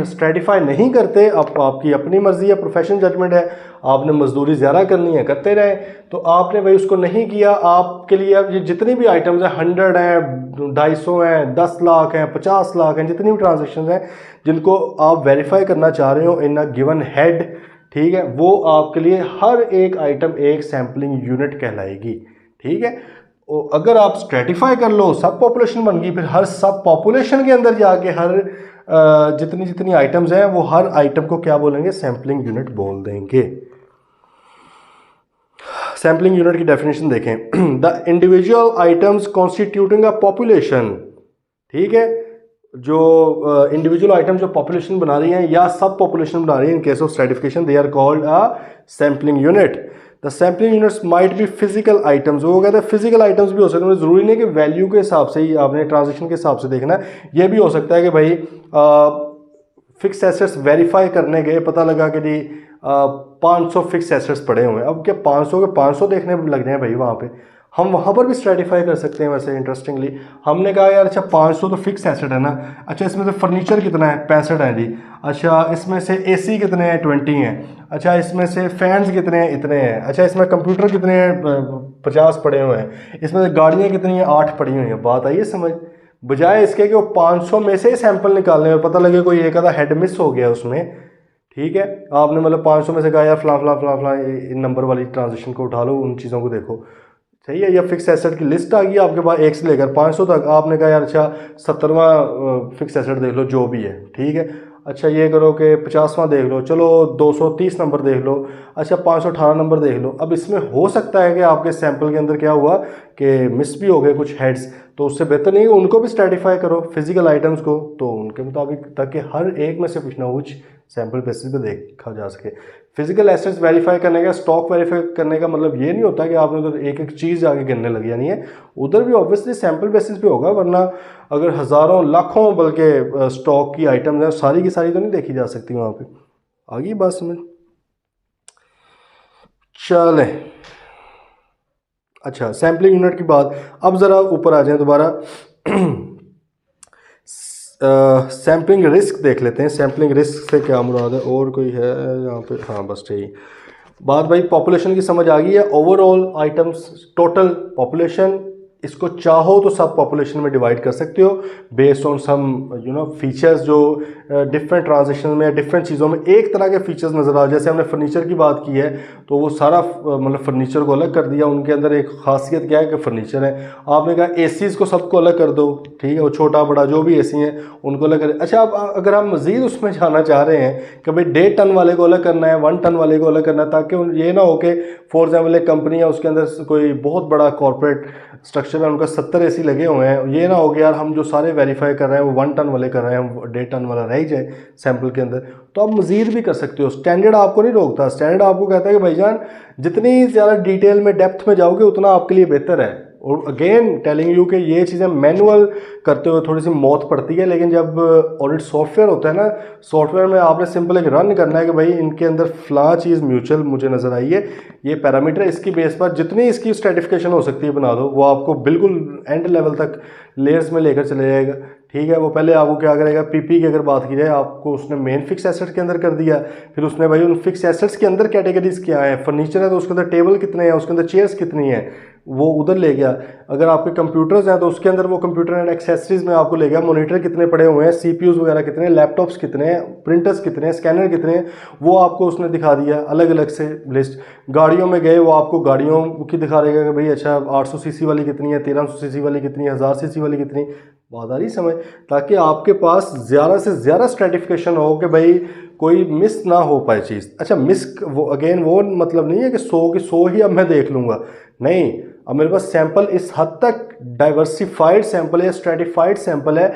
स्ट्रेटिफाई नहीं करते, आपकी अपनी मर्जी है, प्रोफेशनल जजमेंट है, आपने मजदूरी ज़्यादा करनी है, करते रहे, तो आपने भाई उसको नहीं किया। आपके लिए अब ये जितनी भी आइटम्स हैं, 100 हैं, 250 हैं, 10 लाख हैं, 50 लाख हैं, जितनी भी ट्रांजेक्शन हैं जिनको आप वेरीफाई करना चाह रहे हो इन अ गिवन हेड, ठीक है, वो आपके लिए हर एक आइटम एक सैम्पलिंग यूनिट कहलाएगी, ठीक है। अगर आप स्ट्रेटिफाई कर लो, सब पॉपुलेशन बन गई, फिर हर सब पॉपुलेशन के अंदर जाके हर जितनी जितनी आइटम्स हैं वो हर आइटम को क्या बोलेंगे, सैम्पलिंग यूनिट बोल देंगे। सैम्पलिंग यूनिट की डेफिनेशन देखें। The individual items constituting a population, ठीक है, जो इंडिविजुअल आइटम जो पॉपुलेशन बना रही हैं या सब पॉपुलेशन बना रही है, in case of stratification they are called a sampling unit. The sampling units might be physical items, वो कहते हैं फिजिकल आइटम्स भी हो सकते हैं, ज़रूरी नहीं कि वैल्यू के हिसाब से ही आपने ट्रांजेक्शन के हिसाब से देखना है। ये भी हो सकता है कि भाई फिक्स एसेट्स वेरीफाई करने गए, पता लगा कि जी 500 फिक्स एसेट्स पड़े हुए हैं। अब क्या 500 के 500 देखने लग जाए भाई वहाँ पे? हम वहाँ पर भी स्ट्रेटिफाई कर सकते हैं। वैसे इंटरेस्टिंगली हमने कहा यार अच्छा 500 तो फिक्स एसेट है ना, अच्छा इसमें से फर्नीचर कितना है? 65 है जी। अच्छा इसमें से एसी कितने हैं? 20 हैं। अच्छा इसमें से फैंस कितने हैं? इतने हैं। अच्छा इसमें कंप्यूटर कितने हैं? 50 पड़े हुए हैं। इसमें से गाड़ियाँ कितनी हैं? 8 पड़ी हुई हैं। बात आई है समझ? बजाय इसके कि वो 500 में से सैंपल निकालने में पता लगे कोई एक आधा हेड मिस हो गया उसमें, ठीक है, आपने मतलब 500 में से कहा यार फला फला फला फला इन नंबर वाली ट्रांजेक्शन को उठा लो, उन चीज़ों को देखो, सही है। या फिक्स एसेट की लिस्ट आ गई आपके पास 1 से लेकर 500 तक, आपने कहा यार अच्छा 70वां फिक्स एसेट देख लो जो भी है, ठीक है। अच्छा ये करो कि 50वां देख लो, चलो 230 नंबर देख लो, अच्छा 518 नंबर देख लो। अब इसमें हो सकता है कि आपके सैंपल के अंदर क्या हुआ कि मिस भी हो गए कुछ हेड्स, तो उससे बेहतर नहीं उनको भी स्ट्रेटिफाई करो फिजिकल आइटम्स को, तो उनके मुताबिक, ताकि हर एक में से कुछ ना कुछ सैंपल बेसिस पे देखा जा सके। फिजिकल एसेट्स वेरीफाई करने का, स्टॉक वेरीफाई करने का मतलब ये नहीं होता कि आपने उधर एक एक चीज़ आगे गिनने लग जानी है, उधर भी ऑब्वियसली सैंपल बेसिस पे होगा, वरना अगर हज़ारों लाखों बल्कि स्टॉक की आइटम्स हैं सारी की सारी तो नहीं देखी जा सकती वहाँ पे। आ गई बात समझ? चलें, अच्छा सैम्पलिंग यूनिट की बात, अब ज़रा ऊपर आ जाए दोबारा। सैम्पलिंग रिस्क देख लेते हैं। सैम्पलिंग रिस्क से क्या मुराद है? और कोई है यहाँ पे? हाँ बस ठीक बात भाई। पॉपुलेशन की समझ आ गई है। ओवरऑल आइटम्स, टोटल पॉपुलेशन, इसको चाहो तो सब पॉपुलेशन में डिवाइड कर सकते हो बेस्ड ऑन सम फीचर्स जो डिफरेंट ट्रांजेक्शन में, डिफरेंट चीज़ों में एक तरह के फीचर्स नज़र आ। जैसे हमने फर्नीचर की बात की है तो वो सारा मतलब फर्नीचर को अलग कर दिया, उनके अंदर एक खासियत क्या है कि फर्नीचर है। आपने कहा एसीज़ को सबको अलग कर दो, ठीक है, वो छोटा बड़ा जो भी एसी हैं उनको अलग कर। अच्छा अब अगर आप मज़ीद उसमें जाना चाह रहे हैं कि भाई 1.5 टन वाले को अलग करना है, 1 टन वाले को अलग करना है, ताकि ये ना हो कि फॉर एग्जाम्पल एक कंपनी है उसके अंदर कोई बहुत बड़ा कॉर्पोरेट स्ट्रक्चर है, उनका 70 एसी लगे हुए हैं, ये ना हो गया यार हम जो सारे वेरीफाई कर रहे हैं वो 1 टन वाले कर रहे हैं, हम 1.5 टन वाला रह ही जाए सैंपल के अंदर, तो आप मज़ीद भी कर सकते हो। स्टैंडर्ड आपको नहीं रोकता, स्टैंडर्ड आपको कहता है कि भाईजान जितनी ज़्यादा डिटेल में डेप्थ में जाओगे उतना आपके लिए बेहतर है। और अगेन टेलिंग यू कि ये चीज़ें मैनुअल करते हुए थोड़ी सी मौत पड़ती है, लेकिन जब ऑडिट सॉफ्टवेयर होता है ना, सॉफ्टवेयर में आपने सिंपल एक रन करना है कि भाई इनके अंदर फ़लाँ चीज़ म्यूचुअल मुझे नज़र आई है, ये पैरामीटर, इसकी बेस पर जितनी इसकी स्ट्रेटिफिकेशन हो सकती है बना दो, वो आपको बिल्कुल एंड लेवल तक लेयर्स में लेकर चले जाएगा, ठीक है। वो पहले आपको क्या करेगा, पीपी की अगर बात की जाए, आपको उसने मेन फिक्स एसेट के अंदर कर दिया, फिर उसने भाई उन फिक्स एसेट्स के अंदर कैटेगरीज क्या है, फर्नीचर है तो उसके अंदर टेबल कितने हैं, उसके अंदर चेयर्स कितनी है, वो उधर ले गया। अगर आपके कंप्यूटर्स हैं तो उसके अंदर वो कंप्यूटर एंड एक्सेसरीज में आपको ले गया, मॉनिटर कितने पड़े हुए हैं, सीपीयूज वगैरह कितने हैं, लैपटॉप्स कितने हैं, प्रिंटर्स कितने हैं, स्कैनर कितने हैं, वो आपको उसने दिखा दिया अलग अलग से लिस्ट। गाड़ियों में गए, वो आपको गाड़ियों की दिखा देगा कि भाई अच्छा 800 सीसी वाली कितनी है, 1300 सीसी वाली कितनी है, 1000 सीसी वाली कितनी, बात आ रही समझ, ताकि आपके पास ज़्यादा से ज़्यादा स्ट्रेटिफिकेशन हो कि भाई कोई मिस ना हो पाए चीज़। अच्छा मिस वो अगेन वो मतलब नहीं है कि 100 की 100 ही अब मैं देख लूँगा, नहीं, अब मेरे पास सैंपल इस हद तक डाइवर्सिफाइड सैंपल है, स्ट्रेटिफाइड सैंपल है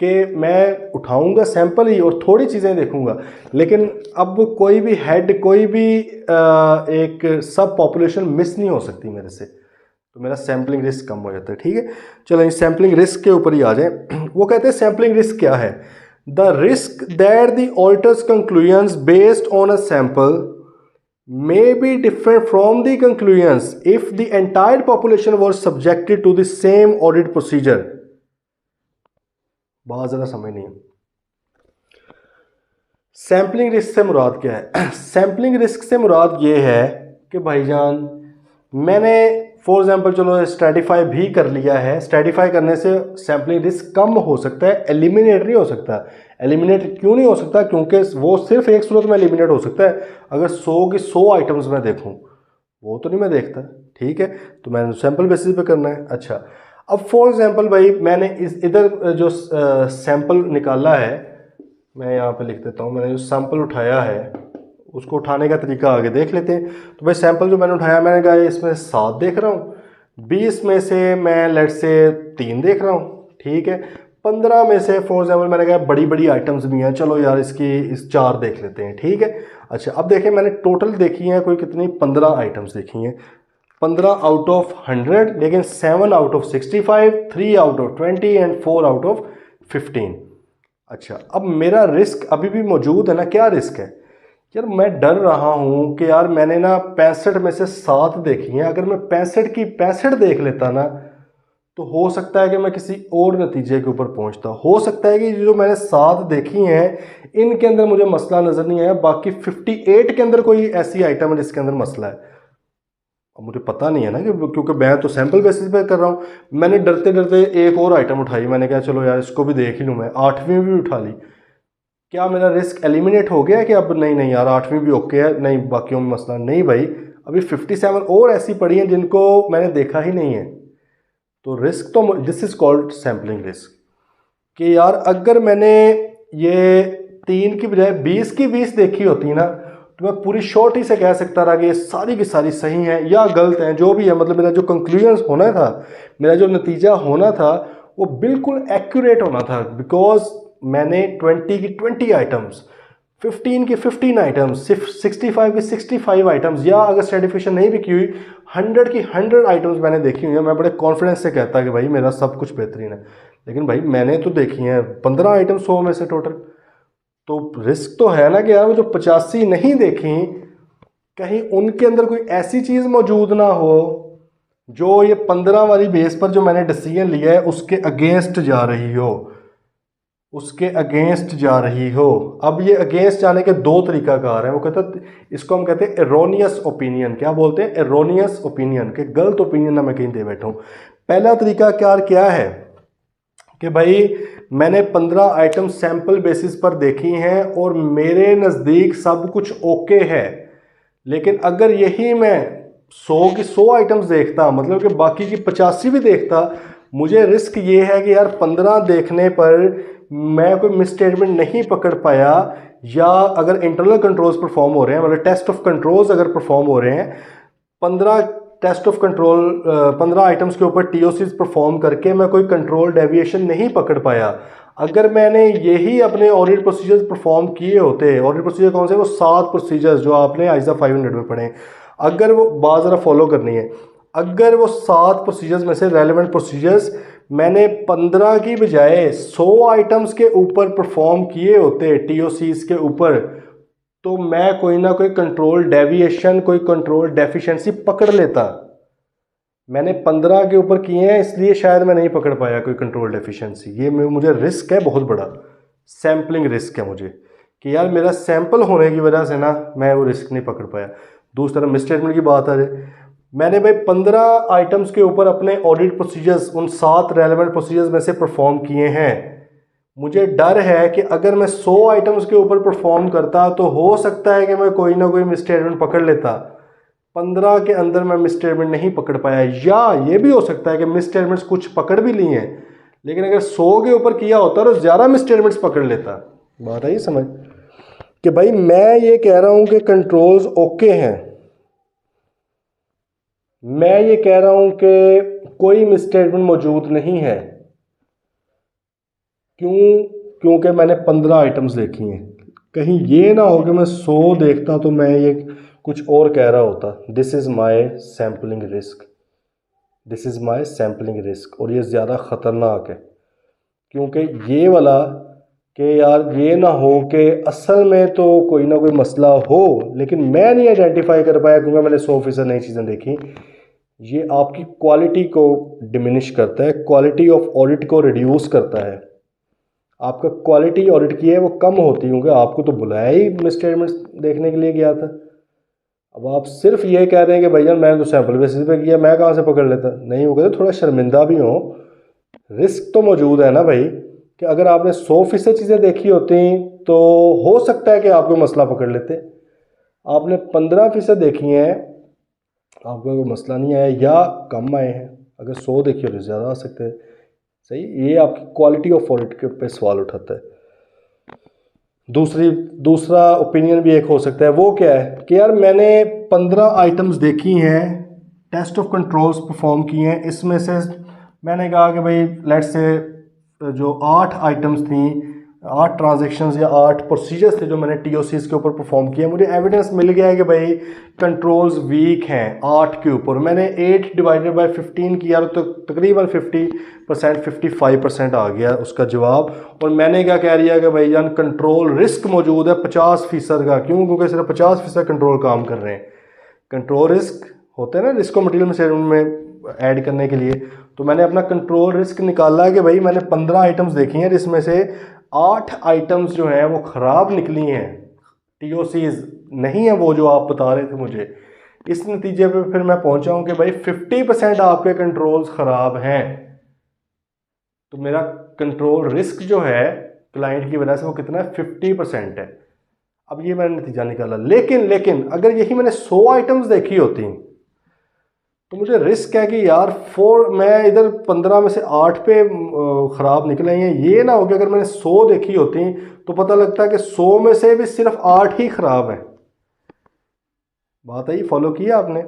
कि मैं उठाऊंगा सैंपल ही और थोड़ी चीज़ें देखूंगा, लेकिन अब कोई भी हेड, कोई भी एक सब पॉपुलेशन मिस नहीं हो सकती मेरे से, तो मेरा सैम्पलिंग रिस्क कम हो जाता है, ठीक है। चलो इस सैम्पलिंग रिस्क के ऊपर ही आ जाए। वो कहते हैं सैम्पलिंग रिस्क क्या है? The risk that the auditors conclusions based on a sample may be different from the conclusions if the entire population was subjected to the same audit procedure। बहुत ज़्यादा समझ नहीं है। सैम्पलिंग रिस्क से मुराद क्या है? सैम्पलिंग रिस्क से मुराद ये है कि भाईजान मैंने फॉर एग्जांपल चलो स्ट्रेटिफाई भी कर लिया है, स्ट्रेटिफाई करने से सैम्पलिंग रिस्क कम हो सकता है, एलिमिनेट नहीं हो सकता। एलिमिनेट क्यों नहीं हो सकता? क्योंकि वो सिर्फ एक सूरत में एलिमिनेट हो सकता है, अगर 100 की 100 आइटम्स मैं देखूं, वो तो नहीं मैं देखता, ठीक है, तो मैंने सैम्पल बेसिस पे करना है। अच्छा अब फॉर एग्जांपल भाई मैंने इस इधर जो सैंपल निकाला है, मैं यहाँ पे लिख देता हूँ, मैंने जो सैंपल उठाया है उसको उठाने का तरीका आगे देख लेते हैं। तो भाई सैंपल जो मैंने उठाया, मैंने कहा इसमें 7 देख रहा हूँ, 20 में से मैं लेट से 3 देख रहा हूँ, ठीक है, 15 में से फॉर एग्जाम्पल मैंने कहा बड़ी बड़ी आइटम्स भी हैं, चलो यार इसकी इस 4 देख लेते हैं, ठीक है। अच्छा अब देखें मैंने टोटल देखी हैं कोई कितनी, 15 आइटम्स देखी हैं, 15 आउट ऑफ 100, लेकिन 7 out of 65, 3 out of 20 and 4 out of 15, अच्छा, अब मेरा रिस्क अभी भी मौजूद है ना? क्या रिस्क है यार? मैं डर रहा हूँ कि यार मैंने ना 65 में से 7 देखी हैं, अगर मैं 65 की 65 देख लेता ना तो हो सकता है कि मैं किसी और नतीजे के ऊपर पहुंचता। हो सकता है कि जो मैंने 7 देखी हैं इनके अंदर मुझे मसला नज़र नहीं आया, बाकी 58 के अंदर कोई ऐसी आइटम है जिसके अंदर मसला है। अब मुझे पता नहीं है ना, कि क्योंकि मैं तो सैंपल बेसिस पे कर रहा हूँ। मैंने डरते डरते एक और आइटम उठाई, मैंने कहा चलो यार इसको भी देख ही लूँ, मैं 8वीं भी उठा ली। क्या मेरा रिस्क एलिमिनेट हो गया है कि अब नहीं नहीं यार 8वीं भी ओके है, नहीं बाकियों में मसला नहीं भाई, अभी 57 और ऐसी पड़ी हैं जिनको मैंने देखा ही नहीं है। तो रिस्क तो this is called sampling risk, कि यार अगर मैंने ये 3 की बजाय 20 की 20 देखी होती ना तो मैं पूरी शॉर्ट ही से कह सकता था कि ये सारी की सारी सही हैं या गलत हैं, जो भी है। मतलब मेरा जो कंक्लूजन होना था, मेरा जो नतीजा होना था वो बिल्कुल एक्यूरेट होना था, बिकॉज मैंने 20 की 20 आइटम्स, 15 की 15 आइटम्स, 65 की 65 आइटम्स, या अगर सर्टिफिकेशन नहीं भी की हुई 100 की 100 आइटम्स मैंने देखी हुई है। मैं बड़े कॉन्फिडेंस से कहता कि भाई मेरा सब कुछ बेहतरीन है। लेकिन भाई मैंने तो देखी हैं 15 आइटम 100 में से टोटल। तो रिस्क तो है ना कि यार वो जो 85 नहीं देखी, कहीं उनके अंदर कोई ऐसी चीज़ मौजूद ना हो जो ये 15 वाली बेस पर जो मैंने डिसीजन लिया है उसके अगेंस्ट जा रही हो, उसके अगेंस्ट जा रही हो। अब ये अगेंस्ट जाने के 2 तरीकाकार हैं। वो कहते हैं, इसको हम कहते हैं एरोनियस ओपिनियन। क्या बोलते हैं? एरोनियस ओपिनियन, के गलत ओपिनियन ना मैं कहीं दे बैठा हूँ। पहला तरीका क्या है कि भाई मैंने 15 आइटम सैंपल बेसिस पर देखी हैं और मेरे नज़दीक सब कुछ ओके है, लेकिन अगर यही मैं 100 की 100 आइटम्स देखता, मतलब कि बाकी की 85 भी देखता, मुझे रिस्क ये है कि यार 15 देखने पर मैं कोई मिसस्टेटमेंट नहीं पकड़ पाया, या अगर इंटरनल कंट्रोल्स परफॉर्म हो रहे हैं, मतलब टेस्ट ऑफ कंट्रोल्स अगर परफॉर्म हो रहे हैं, 15 टेस्ट ऑफ कंट्रोल 15 आइटम्स के ऊपर टीओसीज परफॉर्म करके मैं कोई कंट्रोल डेविएशन नहीं पकड़ पाया। अगर मैंने यही अपने ऑडिट प्रोसीजर्स परफॉर्म किए होते, ऑडिट प्रोसीजर कौन से? वो 7 प्रोसीजर्स जो आपने आइजा 500 में पढ़े, अगर वो बात ज़रा फॉलो करनी है, अगर वो 7 प्रोसीजर्स में से रेलेवेंट प्रोसीजर्स मैंने 15 की बजाय 100 आइटम्स के ऊपर परफॉर्म किए होते टीओसीज के ऊपर, तो मैं कोई ना कोई कंट्रोल डेविएशन, कोई कंट्रोल डेफिशिएंसी पकड़ लेता। मैंने 15 के ऊपर किए हैं इसलिए शायद मैं नहीं पकड़ पाया कोई कंट्रोल डेफिशिएंसी। ये मुझे रिस्क है बहुत बड़ा, सैम्पलिंग रिस्क है मुझे, कि यार मेरा सैंपल होने की वजह से ना मैं वो रिस्क नहीं पकड़ पाया। दूसरी तरफ मिसस्टेटमेंट की बात आ जाए, मैंने भाई 15 आइटम्स के ऊपर अपने ऑडिट प्रोसीजर्स उन 7 रेलेवेंट प्रोसीजर्स में से परफॉर्म किए हैं। मुझे डर है कि अगर मैं 100 आइटम्स के ऊपर परफॉर्म करता तो हो सकता है कि मैं कोई ना कोई मिसस्टेटमेंट पकड़ लेता। 15 के अंदर मैं मिसस्टेटमेंट नहीं पकड़ पाया, या ये भी हो सकता है कि मिसस्टेटमेंट्स कुछ पकड़ भी लिए हैं, लेकिन अगर 100 के ऊपर किया होता तो ज़्यादा मिसस्टेटमेंट्स पकड़ लेता। बात आई समझ? कि भाई मैं ये कह रहा हूँ कि कंट्रोल्स ओके हैं, मैं ये कह रहा हूँ कि कोई मिसस्टेटमेंट मौजूद नहीं है। क्यों? क्योंकि मैंने 15 आइटम्स देखी हैं। कहीं ये ना हो कि मैं 100 देखता तो मैं ये कुछ और कह रहा होता। This is my sampling risk, this is my sampling risk, और ये ज़्यादा ख़तरनाक है। क्योंकि ये वाला कि यार ये ना हो कि असल में तो कोई ना कोई मसला हो लेकिन मैं नहीं आइडेंटिफाई कर पाया क्योंकि मैंने 100% नई चीज़ें देखी, ये आपकी क्वालिटी को डिमिनिश करता है, क्वालिटी ऑफ ऑडिट को रिड्यूस करता है। आपका क्वालिटी ऑडिट की है वो कम होती, क्योंकि आपको तो बुलाया ही मिसस्टेटमेंट्स देखने के लिए गया था। अब आप सिर्फ ये कह रहे हैं कि भैया मैंने तो सैंपल बेसिस पे किया, मैं कहाँ से पकड़ लेता? नहीं, वो कहते थोड़ा शर्मिंदा भी हो। रिस्क तो मौजूद है ना भाई, कि अगर आपने 100% चीज़ें देखी होती तो हो सकता है कि आप कोई मसला पकड़ लेते। आपने 15% देखी हैं, आपको कोई मसला नहीं आया या कम आए हैं। अगर 100 देखी हो तो ज़्यादा आ सकते हैं। सही, ये आपकी क्वालिटी ऑफ ऑडिट के पे सवाल उठाता है। दूसरा ओपिनियन भी एक हो सकता है, वो क्या है कि यार मैंने 15 आइटम्स देखी हैं, टेस्ट ऑफ कंट्रोल्स परफॉर्म किए हैं, इसमें से मैंने कहा कि भाई लेट्स से जो 8 आइटम्स थी 8 ट्रांजेक्शन्स या 8 प्रोसीजर्स थे जो मैंने टीओसीज के ऊपर परफॉर्म किया, मुझे एविडेंस मिल गया है कि भाई कंट्रोल्स वीक हैं 8 के ऊपर। मैंने 8 डिवाइडेड बाय 15 किया तो तकरीबन 50% 55% आ गया उसका जवाब। और मैंने क्या कह दिया कि भाई जान कंट्रोल रिस्क मौजूद है 50% का। क्यों? क्योंकि सिर्फ 50% कंट्रोल काम कर रहे हैं। कंट्रोल रिस्क होते हैं ना रिस्क को मटीरियल मेजरमेंट में ऐड करने के लिए। तो मैंने अपना कंट्रोल रिस्क निकाला कि भाई मैंने 15 आइटम्स देखी हैं जिसमें से 8 आइटम्स जो हैं वो ख़राब निकली हैं, टीओसीज नहीं है वो जो आप बता रहे थे मुझे। इस नतीजे पे फिर मैं पहुंचा हूं कि भाई 50% आपके कंट्रोल्स ख़राब हैं, तो मेरा कंट्रोल रिस्क जो है क्लाइंट की वजह से वो कितना है 50% है। अब ये मैंने नतीजा निकाला। लेकिन अगर यही मैंने 100 आइटम्स देखी होती तो मुझे रिस्क है कि यार मैं इधर 15 में से 8 पे ख़राब निकले हैं। ये ना हो कि अगर मैंने 100 देखी होती तो पता लगता है कि 100 में से भी सिर्फ 8 ही ख़राब है। बात आई, फॉलो किया आपने?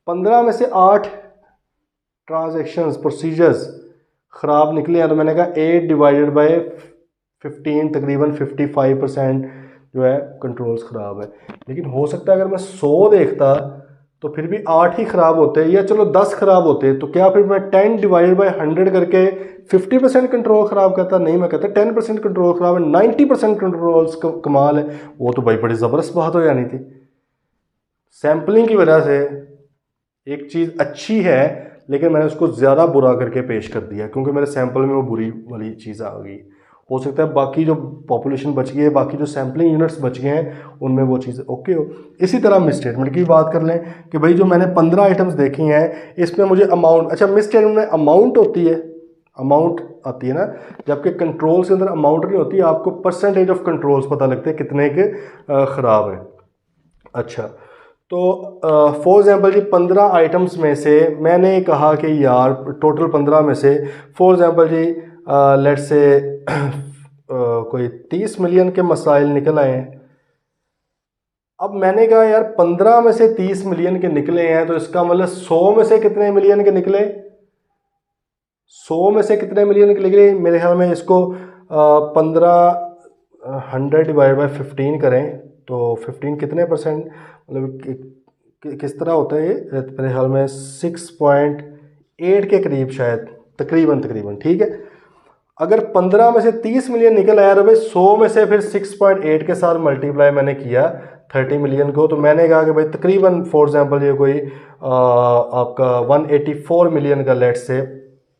15 में से 8 ट्रांजेक्शन्स प्रोसीजर्स ख़राब निकले हैं, तो मैंने कहा 8 डिवाइडेड बाय 15 तकरीबन 55% जो है कंट्रोल्स ख़राब है। लेकिन हो सकता है अगर मैं 100 देखता तो फिर भी 8 ही ख़राब होते, या चलो 10 ख़राब होते, तो क्या फिर मैं 10 डिवाइड बाय 100 करके 50% कंट्रोल ख़राब करता? नहीं, मैं कहता 10% कंट्रोल ख़राब है, 90% कंट्रोल्स कमाल है। वो तो भाई बड़ी ज़बरदस्त बात हो जानी थी। सैम्पलिंग की वजह से एक चीज़ अच्छी है लेकिन मैंने उसको ज़्यादा बुरा करके पेश कर दिया क्योंकि मेरे सैंपल में वो बुरी वाली चीज़ आ गई। हो सकता है बाकी जो पॉपुलेशन बच गई है, बाकी जो सैम्पलिंग यूनिट्स बच गए हैं उनमें वो चीज़ ओके हो। इसी तरह मिस स्टेटमेंट की बात कर लें कि भाई जो मैंने 15 आइटम्स देखी हैं इसमें मुझे अमाउंट, अच्छा मिस स्टेटमेंट में अमाउंट होती है, अमाउंट आती है ना, जबकि कंट्रोल्स के अंदर अमाउंट नहीं होती, आपको परसेंटेज ऑफ कंट्रोल्स पता लगते हैं कितने के ख़राब है। अच्छा, तो फॉर एग्ज़ाम्पल जी 15 आइटम्स में से मैंने कहा कि यार टोटल 15 में से for example ji let's say कोई 30 मिलियन के मसाइल निकल आए हैं। अब मैंने कहा यार 15 में से 30 मिलियन के निकले हैं तो इसका मतलब 100 में से कितने मिलियन के निकले? 100 में से कितने मिलियन के निकले? मेरे ख्याल में इसको 100 डिवाइड बाय 15 करें तो 15 कितने परसेंट, मतलब किस तरह होता है ये? मेरे ख्याल में 6.8 के करीब शायद, तकरीबन ठीक है। अगर 15 में से 30 मिलियन निकल आया तो भाई 100 में से फिर 6.8 के साथ मल्टीप्लाई मैंने किया 30 मिलियन को, तो मैंने कहा कि भाई तकरीबन फॉर एग्जांपल ये कोई आपका 184 मिलियन का लेट से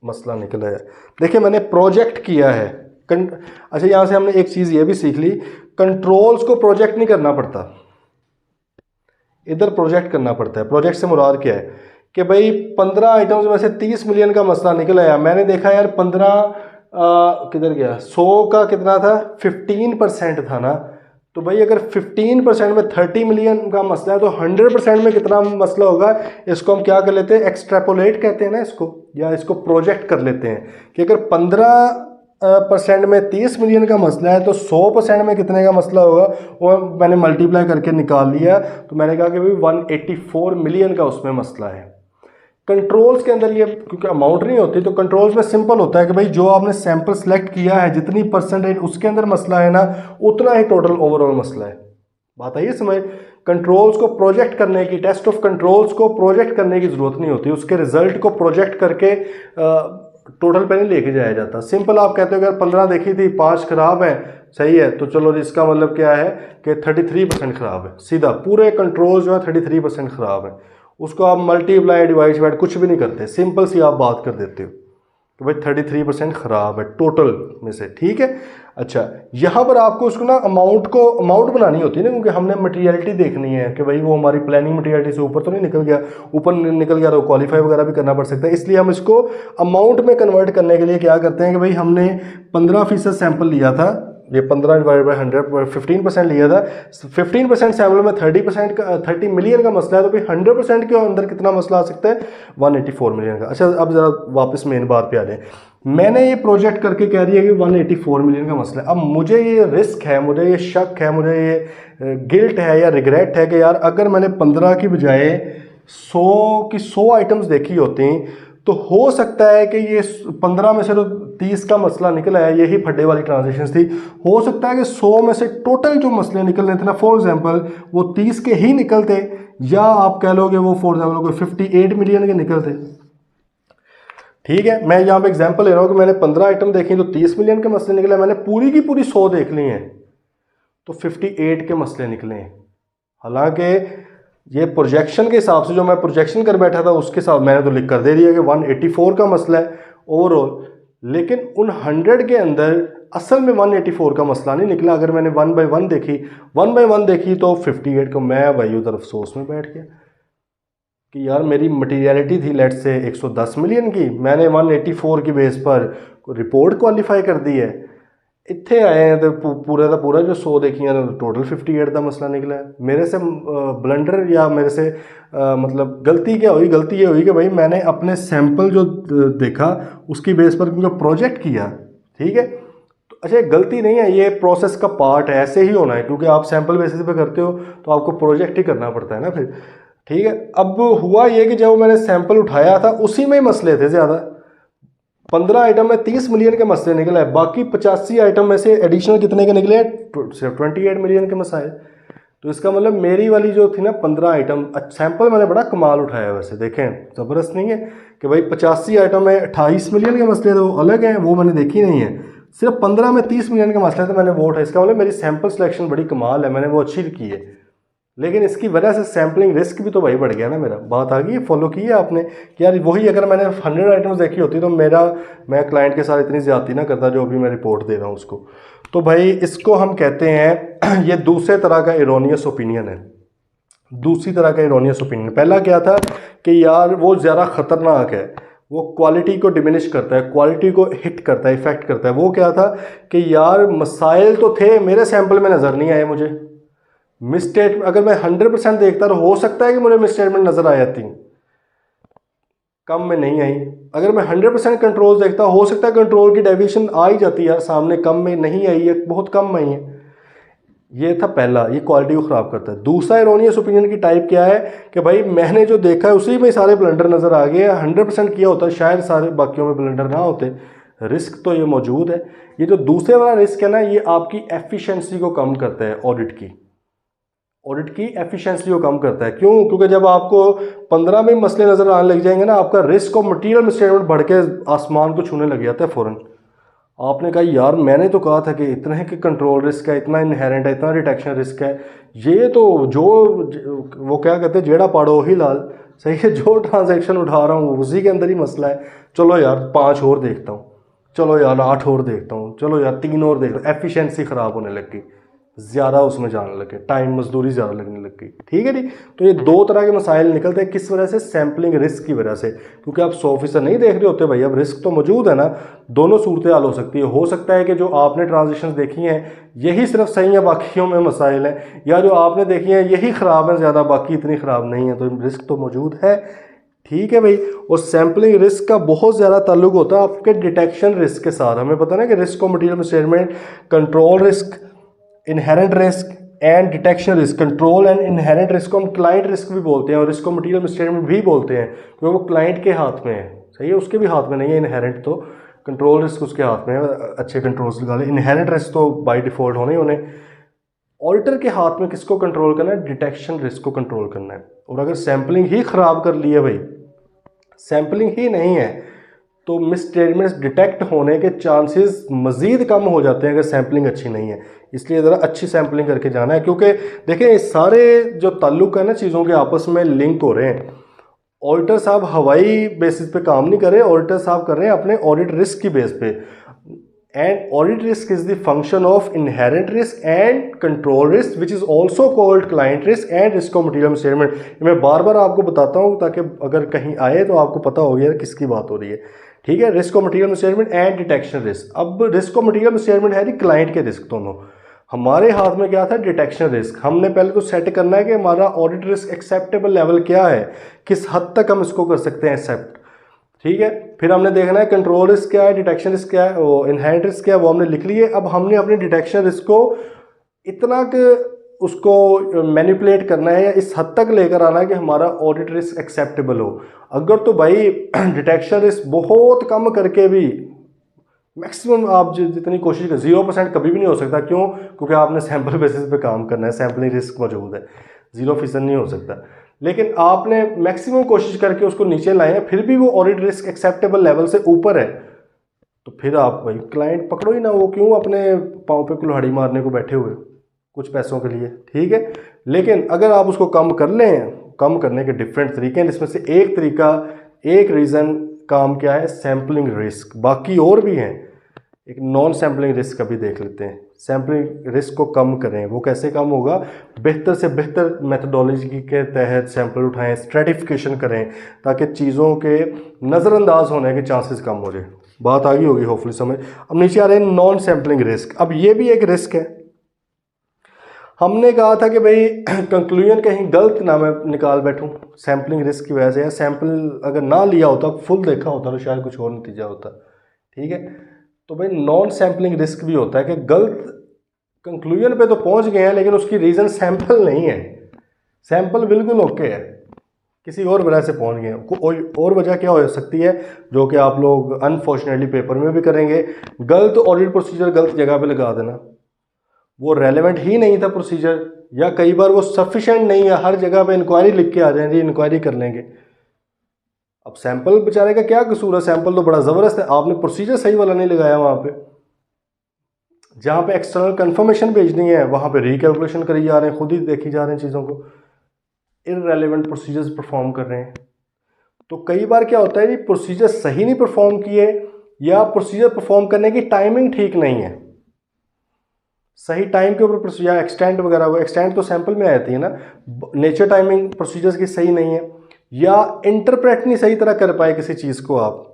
मसला निकला है। देखिए मैंने प्रोजेक्ट किया है। अच्छा, यहाँ से हमने एक चीज़ ये भी सीख ली, कंट्रोल्स को प्रोजेक्ट नहीं करना पड़ता, इधर प्रोजेक्ट करना पड़ता है। प्रोजेक्ट से मुराद क्या है कि भाई 15 आइटम्स में से 30 मिलियन का मसला निकल आया। मैंने देखा यार 15 किधर गया, 100 का कितना था 15% था ना, तो भाई अगर 15% में 30 मिलियन का मसला है तो 100% में कितना मसला होगा? इसको हम क्या कर लेते हैं, एक्सट्रापोलेट कहते हैं ना इसको, या इसको प्रोजेक्ट कर लेते हैं कि अगर 15% में 30 मिलियन का मसला है तो 100% में कितने का मसला होगा, वो मैंने मल्टीप्लाई करके निकाल लिया। तो मैंने कहा कि भाई 184 मिलियन का उसमें मसला है। कंट्रोल्स के अंदर ये क्योंकि अमाउंट नहीं होती तो कंट्रोल्स में सिंपल होता है कि भाई जो आपने सैंपल सेलेक्ट किया है जितनी परसेंटेज उसके अंदर मसला है ना, उतना ही टोटल ओवरऑल मसला है। बात आई समझ? कंट्रोल्स को प्रोजेक्ट करने की, टेस्ट ऑफ कंट्रोल्स को प्रोजेक्ट करने की ज़रूरत नहीं होती, उसके रिजल्ट को प्रोजेक्ट करके टोटल पे नहीं लेके जाया जाता। सिंपल आप कहते हो अगर 15 देखी थी 5 खराब है, सही है, तो चलो इसका मतलब क्या है कि 33% खराब है। सीधा पूरे कंट्रोल जो है 33% खराब है, उसको आप मल्टीप्लाई डिवाइड कुछ भी नहीं करते, सिंपल सी आप बात कर देते हो कि भाई 33% ख़राब है टोटल में से, ठीक है। अच्छा, यहाँ पर आपको उसको ना अमाउंट बनानी होती है ना, क्योंकि हमने मटेरियलिटी देखनी है कि भाई वो हमारी प्लानिंग मटेरियलिटी से ऊपर तो नहीं निकल गया, ऊपर निकल गया तो क्वालिफाई वगैरह भी करना पड़ सकता है। इसलिए हम इसको अमाउंट में कन्वर्ट करने के लिए क्या करते हैं कि भाई हमने 15% सैंपल लिया था, ये 15 डिवाइड बाई 100 15% लिया था, 15% सैम्पल में 30 मिलियन का मसला है, तो भाई 100% के अंदर कितना मसला आ सकता है 184 मिलियन का। अच्छा, अब ज़रा वापस मेन बात पे आ जाए। मैंने ये प्रोजेक्ट करके कह दिया कि 184 मिलियन का मसला है। अब मुझे ये रिस्क है, मुझे ये शक है, मुझे ये गिल्ट है या रिग्रेट है कि यार अगर मैंने 15 की बजाय 100 आइटम्स देखी होती तो हो सकता है कि ये 15 में से तो 30 का मसला निकला है, यही फड्डे वाली ट्रांजेक्शन थी। हो सकता है कि 100 में से टोटल जो मसले निकलने थे ना, फॉर एग्जांपल वो 30 के ही निकलते, या आप कह लोगे वो फॉर एग्जांपल कोई 58 मिलियन के निकलते। ठीक है, मैं यहाँ पे एग्जांपल ले रहा हूँ कि मैंने 15 आइटम देखी तो 30 मिलियन के मसले निकले, मैंने पूरी की पूरी 100 देख ली हैं तो 58 के मसले निकले हैं। हालांकि ये प्रोजेक्शन के हिसाब से जो मैं प्रोजेक्शन कर बैठा था उसके हिसाब मैंने तो लिख कर दे दिया कि 184 का मसला है ओवरऑल, लेकिन उन 100 के अंदर असल में 184 का मसला नहीं निकला। अगर मैंने 1 बाय 1 देखी तो 58 को मैं भाई उधर अफसोस में बैठ गया कि यार मेरी मटीरियलिटी थी लेट से 110 मिलियन की, मैंने 184 की बेस पर रिपोर्ट क्वालिफाई कर दी है। इतने आए हैं तो पूरा का पूरा जो 100 देखी है टोटल 58 का मसला निकला है। मेरे से ब्लंडर या मेरे से मतलब गलती क्या हुई, गलती ये हुई कि भाई मैंने अपने सैंपल जो देखा उसकी बेस पर क्योंकि प्रोजेक्ट किया, ठीक है। तो अच्छा, गलती नहीं है, ये प्रोसेस का पार्ट है, ऐसे ही होना है, क्योंकि आप सैंपल बेसिस पे करते हो तो आपको प्रोजेक्ट ही करना पड़ता है ना फिर, ठीक है। अब हुआ ये कि जब मैंने सैंपल उठाया था उसी में ही मसले थे ज़्यादा, 15 आइटम में 30 मिलियन के मसले निकले हैं, बाकी 85 आइटम में से एडिशनल कितने के निकले हैं, सिर्फ 28 मिलियन के मसाइल। तो इसका मतलब मेरी वाली जो थी ना 15 आइटम, सैंपल मैंने बड़ा कमाल उठाया, वैसे देखें ज़बरदस्त नहीं है कि भाई 85 आइटम में 28 मिलियन के मसले तो अलग हैं, वो मैंने देखी नहीं है। सिर्फ 15 में 30 मिलियन के मसले तो मैंने वो उठाया, इसका मतलब मेरी सैंपल सिलेक्शन बड़ी कमाल है, मैंने वो अच्छी की है। लेकिन इसकी वजह से सैम्पलिंग रिस्क भी तो भाई बढ़ गया ना मेरा। बात आ गई, फॉलो की है आपने कि यार वही अगर मैंने 100 आइटम्स देखी होती तो मैं क्लाइंट के साथ इतनी ज़्यादती ना करता जो अभी मैं रिपोर्ट दे रहा हूँ उसको। तो भाई इसको हम कहते हैं ये दूसरे तरह का इरोनियस ओपिनियन है। दूसरी तरह का इरोनियस ओपिनियन, पहला क्या था कि यार वो ज़्यादा ख़तरनाक है, वो क्वालिटी को डिमिनिश करता है, क्वालिटी को हिट करता है, इफेक्ट करता है। वो क्या था कि यार मसाइल तो थे मेरे सैंपल में नज़र नहीं आए मुझे, मिसस्टेटमेंट अगर मैं 100% देखता तो हो सकता है कि मुझे मिसस्टेटमेंट नज़र आ जाती, कम में नहीं आई। अगर मैं 100% कंट्रोल देखता हो सकता है कंट्रोल की डेविएशन आ ही जाती यार सामने, कम में नहीं आई है, बहुत कम में आई है। ये था पहला, ये क्वालिटी को ख़राब करता है। दूसरा एरोनियस ओपिनियन की टाइप क्या है कि भाई मैंने जो देखा है उसी में सारे ब्लंडर नज़र आ गए, 100% किया होता शायद सारे बाकियों में ब्लंडर ना होते। रिस्क तो ये मौजूद है। ये जो दूसरे वाला रिस्क है ना, ये आपकी एफिशिएंसी को कम करता है, ऑडिट की एफिशिएंसी को कम करता है। क्यों? क्योंकि जब आपको 15 में मसले नज़र आने लग जाएंगे ना, आपका रिस्क और मटीरियल मिसस्टेटमेंट बढ़ के आसमान को छूने लग जाता है फ़ौरन। आपने कहा यार मैंने तो कहा था कि इतना है कि कंट्रोल रिस्क है, इतना इनहेरेंट है, इतना डिटेक्शन रिस्क है, ये तो जो वो क्या कहते हैं जेड़ा पाड़ो ही लाल, सही है, जो ट्रांजैक्शन उठा रहा हूँ उसी के अंदर ही मसला है। चलो यार 5 और देखता हूँ, चलो यार 8 और देखता हूँ, चलो यार 3 और देखता हूँ। एफिशिएंसी ख़राब होने लग गई, ज़्यादा उसमें जाने लगे, टाइम मजदूरी ज़्यादा लगने लग गई, ठीक है जी। तो ये दो तरह के मसाइल निकलते हैं, किस वजह से? सैम्पलिंग रिस्क की वजह से, क्योंकि आप 100% नहीं देख रहे होते भाई, अब रिस्क तो मौजूद है ना। दोनों सूरत हाल हो सकती है, हो सकता है कि जो आपने ट्रांजेक्शन देखी हैं यही सिर्फ सही है, बाकियों में मसाइल हैं, या जो आपने देखी हैं यही ख़राब है ज़्यादा, बाकी इतनी ख़राब नहीं है, तो रिस्क तो मौजूद है, ठीक है भाई। और सैम्पलिंग रिस्क का बहुत ज़्यादा ताल्लुक होता है आपके डिटेक्शन रिस्क के साथ। हमें पता ना कि रिस्क और material misstatement, control risk, inherent risk and detection risk. Control and inherent risk को हम क्लाइंट रिस्क भी बोलते हैं और रिस्क को मटीरियल मिसस्टेटमेंट भी बोलते हैं, क्योंकि वो क्लाइंट के हाथ में है, सही है, उसके भी हाथ में नहीं है इनहेरेंट, तो कंट्रोल रिस्क उसके हाथ में है, अच्छे कंट्रोल्स लगा ले। इनहेरेंट रिस्क तो बाय डिफ़ॉल्ट होने ही होने। ऑडिटर के हाथ में किसको कंट्रोल करना है? डिटेक्शन रिस्क को कंट्रोल करना है। और अगर सैम्पलिंग ही ख़राब कर ली है भाई, सैम्पलिंग ही नहीं है, तो मिसस्टेटमेंट्स डिटेक्ट होने के चांसेस मज़ीद कम हो जाते हैं अगर सैम्पलिंग अच्छी नहीं है। इसलिए ज़रा अच्छी सैम्पलिंग करके जाना है, क्योंकि देखिए सारे जो ताल्लुक है ना चीज़ों के आपस में लिंक हो रहे हैं। ऑडिटर साहब हवाई बेसिस पे काम नहीं कर रहे, ऑडिटर साहब कर रहे हैं अपने ऑडिट रिस्क की बेस पे। And audit risk is the function of inherent risk and control risk which is also called client risk and risk of material misstatement. मैं बार बार आपको बताता हूँ ताकि अगर कहीं आए तो आपको पता हो गया किसकी बात हो रही है, ठीक है। Risk of material misstatement and detection risk. अब रिस्क ऑफ मटीरियल मिसस्टेटमेंट है क्लाइंट के रिस्क दोनों, हमारे हाथ में क्या था? Detection risk. हमने पहले तो सेट करना है कि हमारा ऑडिट रिस्क एक्सेप्टेबल लेवल क्या है, किस हद तक हम इसको कर सकते हैं एक्सेप्ट, ठीक है। फिर हमने देखना है कंट्रोल रिस्क क्या है, डिटेक्शन रिस्क क्या है, वो इनहेरेंट रिस्क क्या है, वो हमने लिख लिए। अब हमने अपने डिटेक्शन रिस्क को इतना कि उसको मैनिपुलेट करना है या इस हद तक लेकर आना है कि हमारा ऑडिट रिस्क एक्सेप्टेबल हो। अगर तो भाई डिटेक्शन रिस्क बहुत कम करके भी मैक्सिमम आप जितनी कोशिश कर 0% कभी भी नहीं हो सकता। क्यों? क्योंकि आपने सैम्पल बेसिस पे काम करना है, सैम्पलिंग रिस्क मौजूद है, 0% नहीं हो सकता। लेकिन आपने मैक्सिमम कोशिश करके उसको नीचे लाए हैं, फिर भी वो ऑडिट रिस्क एक्सेप्टेबल लेवल से ऊपर है, तो फिर आप भाई क्लाइंट पकड़ो ही ना। वो क्यों अपने पाँव पे कुल्हाड़ी मारने को बैठे हुए कुछ पैसों के लिए, ठीक है। लेकिन अगर आप उसको कम कर लें, कम करने के डिफरेंट तरीके हैं, जिसमें से एक तरीका, एक रीज़न काम क्या है, सैम्पलिंग रिस्क। बाकी और भी हैं, एक नॉन सैम्पलिंग रिस्क का भी देख लेते हैं। सैम्पलिंग रिस्क को कम करें, वो कैसे कम होगा? बेहतर से बेहतर मेथडोलॉजी के तहत सैंपल उठाएं, स्ट्रेटिफिकेशन करें, ताकि चीज़ों के नज़रअंदाज होने के चांसेस कम हो जाए। बात आ गई होगी होपफुली समझ। अब नीचे आ रहे हैं नॉन सैम्पलिंग रिस्क। अब ये भी एक रिस्क है। हमने कहा था कि भाई कंक्लूजन कहीं गलत ना मैं निकाल बैठूं सैम्पलिंग रिस्क की वजह से। सैंपल अगर ना लिया होता, फुल देखा होता, तो शायद कुछ और नतीजा होता, ठीक है। तो भाई नॉन सैम्पलिंग रिस्क भी होता है कि गलत कंक्लूजन पे तो पहुंच गए हैं, लेकिन उसकी रीज़न सैंपल नहीं है। सैंपल बिल्कुल ओके है, किसी और वजह से पहुंच गए हैं। और वजह क्या हो सकती है, जो कि आप लोग अनफॉर्चुनेटली पेपर में भी करेंगे? गलत ऑडिट प्रोसीजर गलत जगह पे लगा देना, वो रेलेवेंट ही नहीं था प्रोसीजर, या कई बार वो सफिशेंट नहीं है, हर जगह पे इंक्वायरी लिख के आ जाएंगे, इंक्वायरी कर लेंगे। अब सैंपल बेचारे का क्या कसूर है? सैंपल तो बड़ा ज़बरदस्त है, आपने प्रोसीजर सही वाला नहीं लगाया। वहाँ पे जहाँ पे एक्सटर्नल कंफर्मेशन भेजनी है, वहाँ पे रिकैलकुलेशन करी जा रहे हैं, खुद ही देखी जा रहे हैं चीज़ों को, इररेलेवेंट प्रोसीजर्स परफॉर्म कर रहे हैं। तो कई बार क्या होता है जी, प्रोसीजर सही नहीं परफॉर्म किए, या प्रोसीजर परफॉर्म करने की टाइमिंग ठीक नहीं है, सही टाइम के ऊपर प्रोसीजर एक्सटेंड वगैरह, वो एक्सटेंड तो सैंपल में आती है ना, नेचर टाइमिंग प्रोसीजर्स की सही नहीं है, या इंटरप्रेट नहीं सही तरह कर पाए किसी चीज़ को, आप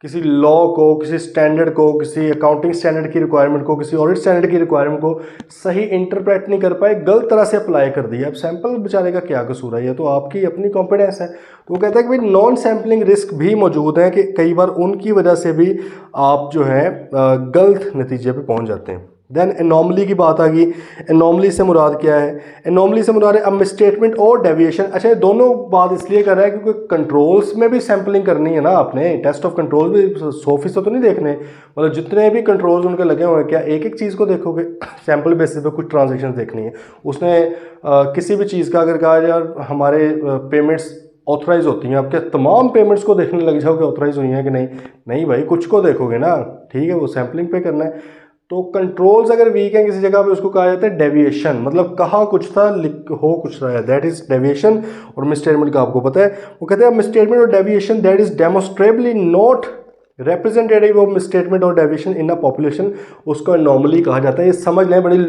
किसी लॉ को, किसी स्टैंडर्ड को, किसी अकाउंटिंग स्टैंडर्ड की रिक्वायरमेंट को, किसी ऑडिट स्टैंडर्ड की रिक्वायरमेंट को सही इंटरप्रेट नहीं कर पाए, गलत तरह से अप्लाई कर दिया। अब सैंपल बेचारे का क्या कसूर है? ये तो आपकी अपनी कॉन्फिडेंस है। तो वो कहता है कि भाई नॉन सैम्पलिंग रिस्क भी मौजूद है, कि कई बार उनकी वजह से भी आप जो है गलत नतीजे पे पहुंच जाते हैं। देन एनॉमली की बात आ गई। एनॉमली से मुराद क्या है? एनॉमली से मुराद है अब मिसस्टेटमेंट और डेविएशन। अच्छा, ये दोनों बात इसलिए कर रहा है क्योंकि कंट्रोल्स में भी सैम्पलिंग करनी है ना, आपने टेस्ट ऑफ कंट्रोल भी 100% तो नहीं देखने, मतलब जितने भी कंट्रोल्स उनके लगे हुए हैं, क्या एक एक चीज़ को देखोगे? सैम्पल बेसिस पे कुछ ट्रांजेक्शन देखनी है। उसने किसी भी चीज़ का अगर कहा यार हमारे पेमेंट्स ऑथराइज होती हैं, आपके तमाम पेमेंट्स को देखने लग जाओगे ऑथराइज हुई हैं कि नहीं? नहीं भाई, कुछ को देखोगे ना, ठीक है, वो सैम्पलिंग पे करना है। तो कंट्रोल्स अगर वीक है किसी जगह पे, उसको कहा जाता है डेविएशन, मतलब कहा कुछ था हो कुछ रहा है, दैट इज डेविएशन। और मिसस्टेटमेंट का आपको पता है, वो कहते हैं मिसस्टेटमेंट और deviation that is demonstrably not representative of misstatement और डेविएशन इन अ पॉपुलेशन, उसको एनॉमली कहा जाता है। ये समझ लें, बड़ी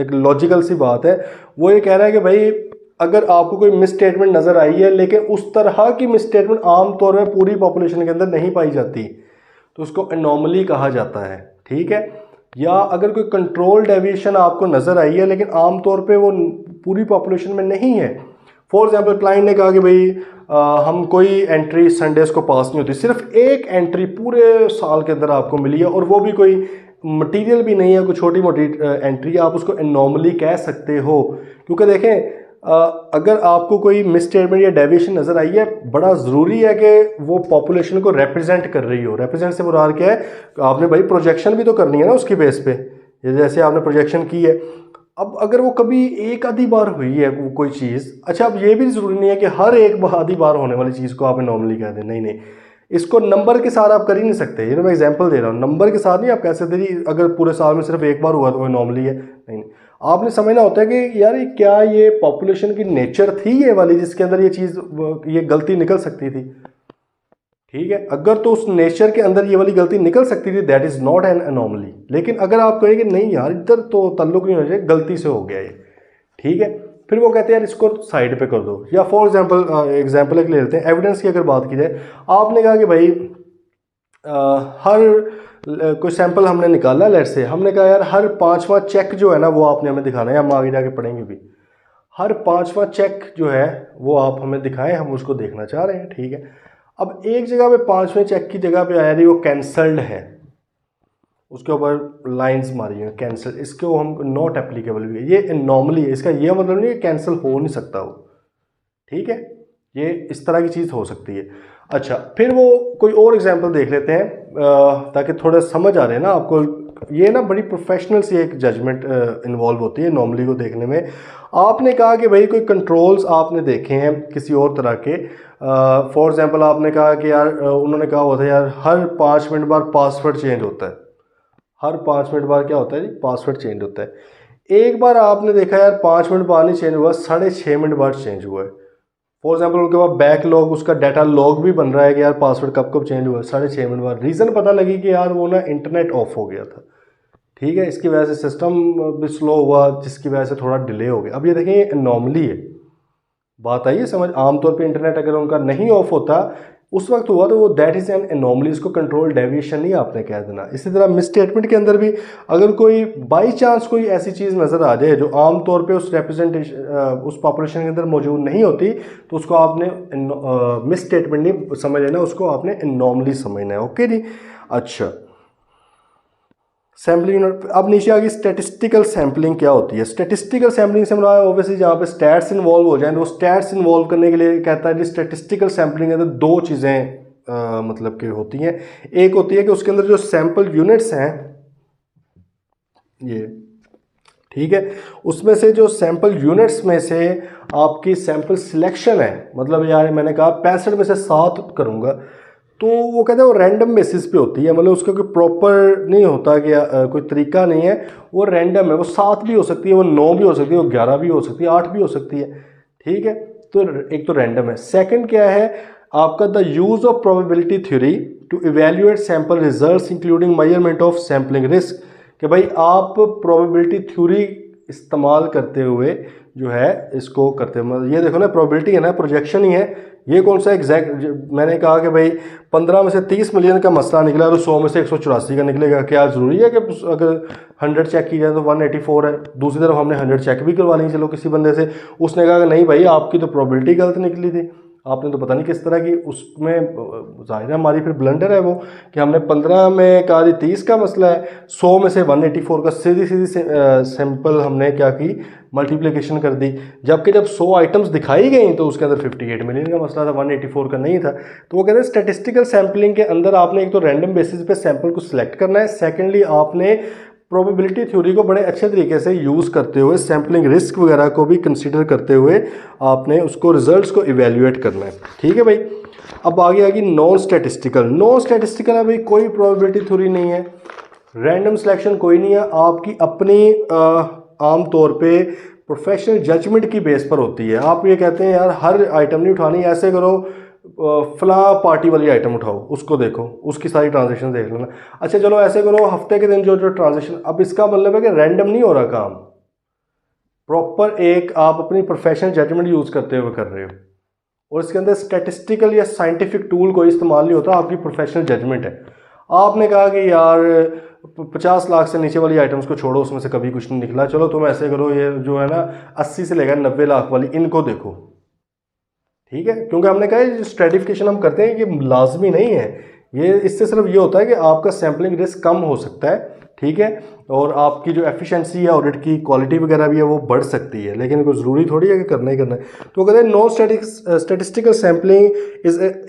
एक लॉजिकल सी बात है। वो ये कह रहा है कि भाई अगर आपको कोई मिसस्टेटमेंट नज़र आई है, लेकिन उस तरह की मिसस्टेटमेंट आमतौर पर पूरी पॉपुलेशन के अंदर नहीं पाई जाती, तो उसको एनॉमली कहा जाता है, ठीक है। या अगर कोई कंट्रोल डेविएशन आपको नज़र आई है, लेकिन आमतौर पे वो पूरी पॉपुलेशन में नहीं है। फॉर एग्जांपल क्लाइंट ने कहा कि भाई हम कोई एंट्री संडेज को पास नहीं होती, सिर्फ एक एंट्री पूरे साल के अंदर आपको मिली है, और वो भी कोई मटेरियल भी नहीं है, कोई छोटी मोटी एंट्री, आप उसको एनॉमली कह सकते हो। क्योंकि देखें, अगर आपको कोई मिसस्टेटमेंट या डेविएशन नज़र आई है, बड़ा ज़रूरी है कि वो पॉपुलेशन को रिप्रेजेंट कर रही हो। रिप्रेजेंट से मुराद क्या है? आपने भाई प्रोजेक्शन भी तो करनी है ना उसकी बेस पे, जैसे आपने प्रोजेक्शन की है। अब अगर वो कभी एक आधी बार हुई है कोई चीज़, अच्छा, अब ये भी ज़रूरी नहीं है कि हर एक आधी बार होने वाली चीज़ को आप नॉर्मली कह दें, नहीं नहीं, इसको नंबर के साथ आप कर ही नहीं सकते। ये मैं एग्जांपल दे रहा हूँ, नंबर के साथ नहीं आप कह सकते जी अगर पूरे साल में सिर्फ एक बार हुआ तो वो नॉर्मली है, नहीं नहीं। आपने समझना होता है कि यार क्या ये पॉपुलेशन की नेचर थी ये वाली जिसके अंदर ये चीज़, ये गलती निकल सकती थी, ठीक है। अगर तो उस नेचर के अंदर ये वाली गलती निकल सकती थी, that is not an anomaly. लेकिन अगर आप कहें कि नहीं यार इधर तो ताल्लुक नहीं हो जाए, गलती से हो गया ये, ठीक है, फिर वो कहते हैं यार इसको साइड पे कर दो। या फॉर एग्जाम्पल एक ले लेते हैं, एविडेंस की अगर बात की जाए, आपने कहा कि भाई कोई सैंपल हमने निकाला, लेट से हमने कहा यार हर पांचवा चेक जो है ना वो आपने हमें दिखाना है, हम आगे जाके पढ़ेंगे भी, हर पांचवा चेक जो है वो आप हमें दिखाएं, हम उसको देखना चाह रहे हैं, ठीक है। अब एक जगह पे पांचवें चेक की जगह पे आया नहीं, वो कैंसल्ड है, उसके ऊपर लाइंस मारी है कैंसिल, इसको हम नॉट एप्लीकेबल भी है, ये नॉर्मली है, इसका ये मतलब नहीं है कैंसिल हो नहीं सकता वो, ठीक है। ये इस तरह की चीज़ हो सकती है। अच्छा, फिर वो कोई और एग्जांपल देख लेते हैं ताकि थोड़ा समझ आ रहे हैं ना आपको। ये ना बड़ी प्रोफेशनल सी एक जजमेंट इन्वॉल्व होती है नॉर्मली को देखने में। आपने कहा कि भाई कोई कंट्रोल्स आपने देखे हैं किसी और तरह के, फॉर एग्जांपल आपने कहा कि यार उन्होंने कहा हुआ था यार हर 5 मिनट बाद पासवर्ड चेंज होता है, हर 5 मिनट बाद क्या होता है जी, पासवर्ड चेंज होता है। एक बार आपने देखा यार 5 मिनट बाद नहीं चेंज हुआ, 6.5 मिनट बाद चेंज हुआ है। फॉर एग्जाम्पल उनके पास बैक लॉग, उसका डाटा लॉग भी बन रहा है कि यार पासवर्ड कब कब चेंज हुआ, 6.5 मिनट बाद रीज़न पता लगी कि यार वो ना इंटरनेट ऑफ हो गया था। ठीक है, इसकी वजह से सिस्टम भी स्लो हुआ, जिसकी वजह से थोड़ा डिले हो गया। अब ये देखें, ये एनॉमली है, बात आई है समझ। आमतौर पे इंटरनेट अगर उनका नहीं ऑफ होता उस वक्त हुआ तो वो दैट इज़ एन एनॉमली, इसको कंट्रोल डेविएशन नहीं आपने कह देना। इसी तरह मिस स्टेटमेंट के अंदर भी अगर कोई बाई चांस कोई ऐसी चीज़ नज़र आ जाए जो आमतौर पे उस रिप्रेजेंटेशन उस पॉपुलेशन के अंदर मौजूद नहीं होती, तो उसको आपने मिस स्टेटमेंट नहीं समझ लेना, उसको आपने एनॉमली समझना है। ओके जी। अच्छा, सैम्पलिंग यूनिट। अब नीचे आ गई स्टैटिस्टिकल सैम्पलिंग क्या होती है। स्टैटिस्टिकल सैम्पलिंग से मतलब ऑब्वियसली जहाँ पे स्टैट्स इन्वॉल्व हो जाए, तो स्टैट्स इन्वॉल्व करने के लिए कहता है कि स्टैटिस्टिकल सैम्पलिंग के अंदर दो चीज़ें मतलब कि होती हैं। एक होती है कि उसके अंदर जो सैम्पल यूनिट्स हैं ये, ठीक है, उसमें से जो सैम्पल यूनिट्स में से आपकी सैम्पल सिलेक्शन है, मतलब यार मैंने कहा 65 में से 7 करूँगा, तो वो कहते हैं वो रैंडम बेसिस पे होती है, मतलब उसका कोई प्रॉपर नहीं होता कि कोई तरीका नहीं है, वो रैंडम है। वो 7 भी हो सकती है, वो 9 भी हो सकती है, वो 11 भी हो सकती है, 8 भी हो सकती है। ठीक है, तो एक तो रैंडम है। सेकंड क्या है आपका, the use of probability theory to evaluate sample results including measurement of sampling risk, कि भाई आप प्रोबेबिलिटी थ्योरी इस्तेमाल करते हुए जो है इसको करते हैं, मतलब ये देखो ना प्रोबेबिलिटी है ना, प्रोजेक्शन ही है। ये कौन सा एग्जैक्ट, मैंने कहा कि भाई 15 में से 30 मिलियन का मसला निकला तो 100 में से 184 का निकलेगा, क्या ज़रूरी है कि अगर 100 चेक की जाए तो 184 है। दूसरी तरफ हमने 100 चेक भी करवा ली चलो किसी बंदे से, उसने कहा कि नहीं भाई आपकी तो प्रोबेबिलिटी गलत निकली थी, आपने तो पता नहीं किस तरह की, उसमें जाहिर है हमारी फिर ब्लंडर है वो कि हमने 15 में कहा 30 का मसला है, 100 में से 184 का सीधी सीधी सैंपल हमने क्या की, मल्टीप्लिकेशन कर दी। जबकि जब 100 आइटम्स दिखाई गई तो उसके अंदर 58 मिलियन का मसला था, 184 का नहीं था। तो वो कहते हैं स्टैटिस्टिकल सैम्पलिंग के अंदर आपने एक तो रैंडम बेसिस पे सैंपल को सिलेक्ट करना है, सेकेंडली आपने प्रोबेबिलिटी थ्योरी को बड़े अच्छे तरीके से यूज़ करते हुए, सैम्पलिंग रिस्क वगैरह को भी कंसीडर करते हुए आपने उसको रिजल्ट्स को इवेल्युएट करना है। ठीक है भाई। अब आगे आ गई नॉन स्टैटिस्टिकल। नॉन स्टैटिस्टिकल है भाई कोई प्रोबेबिलिटी थ्योरी नहीं है, रैंडम सिलेक्शन कोई नहीं है, आपकी अपनी आम तौर पे प्रोफेशनल जजमेंट की बेस पर होती है। आप ये कहते हैं यार हर आइटम नहीं उठानी, ऐसे करो फला पार्टी वाली आइटम उठाओ, उसको देखो, उसकी सारी ट्रांजेक्शन देख लेना। अच्छा चलो ऐसे करो हफ्ते के दिन जो जो ट्रांजेक्शन, अब इसका मतलब है कि रैंडम नहीं हो रहा काम, प्रॉपर एक आप अपनी प्रोफेशनल जजमेंट यूज़ करते हुए कर रहे हो, और इसके अंदर स्टैटिस्टिकल या साइंटिफिक टूल कोई इस्तेमाल नहीं होता, आपकी प्रोफेशनल जजमेंट है। आपने कहा कि यार 50 लाख से नीचे वाली आइटम्स को छोड़ो, उसमें से कभी कुछ नहीं निकला, चलो तुम ऐसे करो ये जो है ना 80 से लेकर 90 लाख वाली इनको देखो। ठीक है, क्योंकि हमने कहा है स्ट्रेटिफिकेशन हम करते हैं कि लाजमी नहीं है, ये इससे सिर्फ ये होता है कि आपका सैम्पलिंग रिस्क कम हो सकता है। ठीक है, और आपकी जो एफिशिएंसी है ऑडिट की क्वालिटी वगैरह भी है वो बढ़ सकती है, लेकिन कोई ज़रूरी थोड़ी है कि करना ही करना है। तो कहते हैं no statistical sampling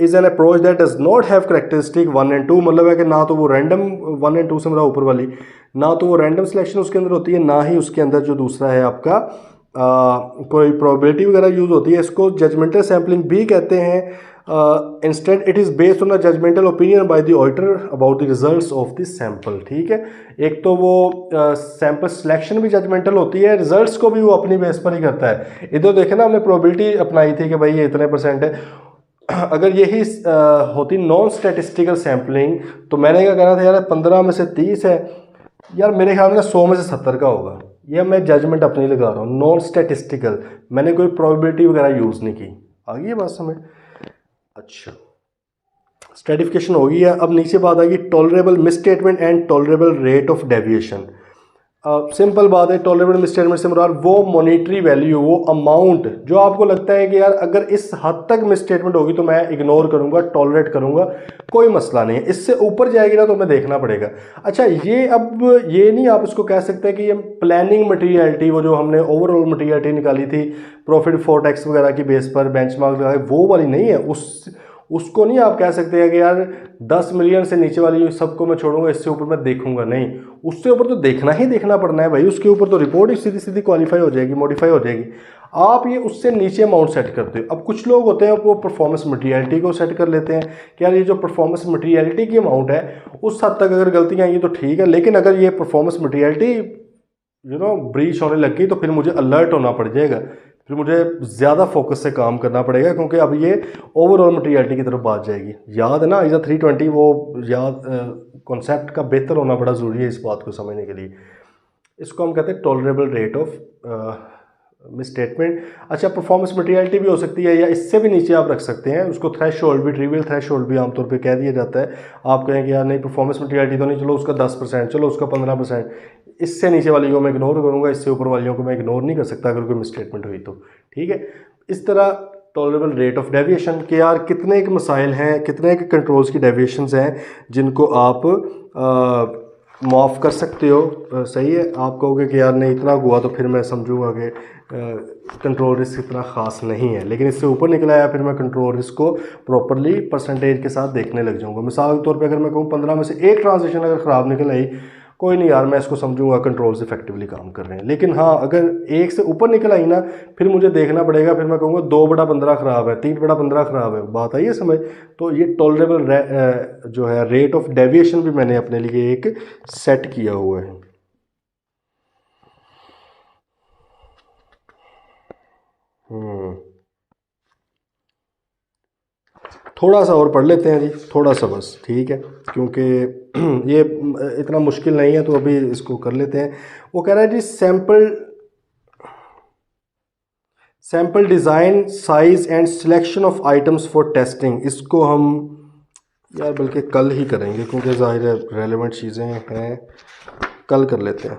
is an approach that does not have characteristic 1 and 2, मतलब है कि ना तो वो रैंडम 1 and 2 से मेरा ऊपर वाली, ना तो वो रैंडम सिलेक्शन उसके अंदर होती है, ना ही उसके अंदर जो दूसरा है आपका कोई प्रोबेबिलिटी वगैरह यूज़ होती है। इसको जजमेंटल सैम्पलिंग भी कहते हैं। Instead it is based on a judgemental opinion by the auditor about the results of this sample. ठीक है, एक तो वो सैंपल सिलेक्शन भी जजमेंटल होती है, रिजल्ट्स को भी वो अपनी बेस पर ही करता है। इधर देखे ना हमने प्रोबेबिलिटी अपनाई थी कि भाई ये इतने % है, अगर यही होती नॉन स्टैटिस्टिकल सैम्पलिंग तो मैंने क्या कहना था यार 15 में से 30 है, यार मेरे ख्याल में 100 में से 70 का होगा, यह मैं जजमेंट अपनी लगा रहा हूँ, नॉन स्टैटिस्टिकल, मैंने कोई प्रोबेबिलिटी वगैरह यूज़ नहीं की। आ गई है बात समझ। अच्छा, स्ट्रेटिफिकेशन हो गई है। अब नीचे बात आ गई tolerable miss statement and tolerable rate of deviation. Simple बात है, टॉलरेबल मिसस्टेटमेंट से मुराद वो मॉनेटरी वैल्यू, वो अमाउंट जो आपको लगता है कि यार अगर इस हद तक मिसस्टेटमेंट होगी तो मैं इग्नोर करूंगा, टॉलरेट करूंगा, कोई मसला नहीं है। इससे ऊपर जाएगी ना तो मैं देखना पड़ेगा। अच्छा, ये अब ये नहीं आप इसको कह सकते कि ये प्लानिंग मटीरियलिटी, वो जो हमने ओवरऑल मटीरियलिटी निकाली थी प्रॉफिट बिफोर टैक्स वगैरह की बेस पर बेंचमार्क लगाए, वो वाली नहीं है। उसको नहीं आप कह सकते हैं कि यार 10 मिलियन से नीचे वाली सबको मैं छोड़ूंगा, इससे ऊपर मैं देखूंगा नहीं। उससे ऊपर तो देखना ही देखना पड़ना है भाई, उसके ऊपर तो रिपोर्ट ही सीधी सीधी क्वालिफाई हो जाएगी, मॉडिफाई हो जाएगी। आप ये उससे नीचे अमाउंट सेट करते हो। अब कुछ लोग होते हैं वो परफॉर्मेंस मटीरियलिटी को सेट कर लेते हैं कि यार ये जो परफॉर्मेंस मटीरियलिटी की अमाउंट है उस हद तक अगर गलतियाँ आएंगी तो ठीक है, लेकिन अगर ये परफॉर्मेंस मटीरियलिटी ब्रीच होने लगी तो फिर मुझे अलर्ट होना पड़ जाएगा, फिर मुझे ज़्यादा फोकस से काम करना पड़ेगा, क्योंकि अब ये ओवरऑल मटीरियलिटी की तरफ बात जाएगी। याद है ना ISA 320, वो याद कॉन्सेप्ट का बेहतर होना बड़ा ज़रूरी है इस बात को समझने के लिए। इसको हम कहते हैं टॉलरेबल रेट ऑफ मिसस्टेटमेंट। अच्छा, परफॉर्मेंस मटीरियलिटी भी हो सकती है या इससे भी नीचे आप रख सकते हैं उसको। थ्रेशोल्ड भी, ट्रिवियल थ्रेशोल्ड भी आमतौर पे कह दिया जाता है। आप कहें कि यार नहीं परफॉर्मेंस मटीरियलिटी तो नहीं, चलो उसका 10%, चलो उसका 15%, इससे नीचे वाली को मैं इग्नोर करूँगा, इससे ऊपर वालियों को मैं इग्नोर नहीं कर सकता अगर कोई मिसस्टेटमेंट हुई तो। ठीक है, इस तरह टॉलरेबल रेट ऑफ डेविएशन के यार कितने एक मसाइल हैं, कितने एक कंट्रोल्स की डेविएशंस हैं जिनको आप माफ़ कर सकते हो। सही है, आप कहोगे कि यार नहीं इतना हुआ तो फिर मैं समझूंगा कि कंट्रोल रिस्क इतना ख़ास नहीं है, लेकिन इससे ऊपर निकला है फिर मैं कंट्रोल रिस्क को प्रॉपरली परसेंटेज के साथ देखने लग जाऊंगा। मिसाल के तौर पे अगर मैं कहूँ 15 में से एक ट्रांजेक्शन अगर ख़राब निकल आई, कोई नहीं यार मैं इसको समझूंगा कंट्रोल्स इफेक्टिवली काम कर रहे हैं। लेकिन हाँ, अगर एक से ऊपर निकल आई ना फिर मुझे देखना पड़ेगा, फिर मैं कहूँगा 2/15 ख़राब है, 3/15 ख़राब है। बात आई है समझ? तो ये टॉलरेबल जो है रेट ऑफ डेविएशन भी मैंने अपने लिए एक सेट किया हुआ है। थोड़ा सा और पढ़ लेते हैं जी, थोड़ा सा बस, ठीक है, क्योंकि ये इतना मुश्किल नहीं है तो अभी इसको कर लेते हैं। वो कह रहा है जी sample design size and selection of items for testing. इसको हम यार बल्कि कल ही करेंगे क्योंकि ज़ाहिर है रेलेवेंट चीज़ें हैं, कल कर लेते हैं।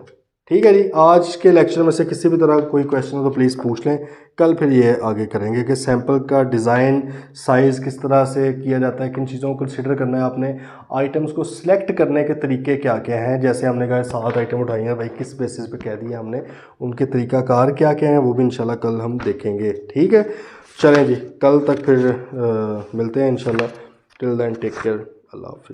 ठीक है जी, आज के लेक्चर में से किसी भी तरह कोई क्वेश्चन हो तो प्लीज़ पूछ लें, कल फिर ये आगे करेंगे कि सैंपल का डिज़ाइन साइज़ किस तरह से किया जाता है, किन चीज़ों को कंसिडर करना है आपने, आइटम्स को सिलेक्ट करने के तरीके क्या क्या हैं। जैसे हमने कहा 7 आइटम उठाई हैं भाई, किस बेसिस पे कह दिया हमने, उनके तरीक़ाकार क्या क्या हैं वो भी इंशाल्लाह कल हम देखेंगे। ठीक है, चलें जी, कल तक फिर मिलते हैं इंशाल्लाह। टिल देन टेक केयर, अल्लाह हाफ़िज़।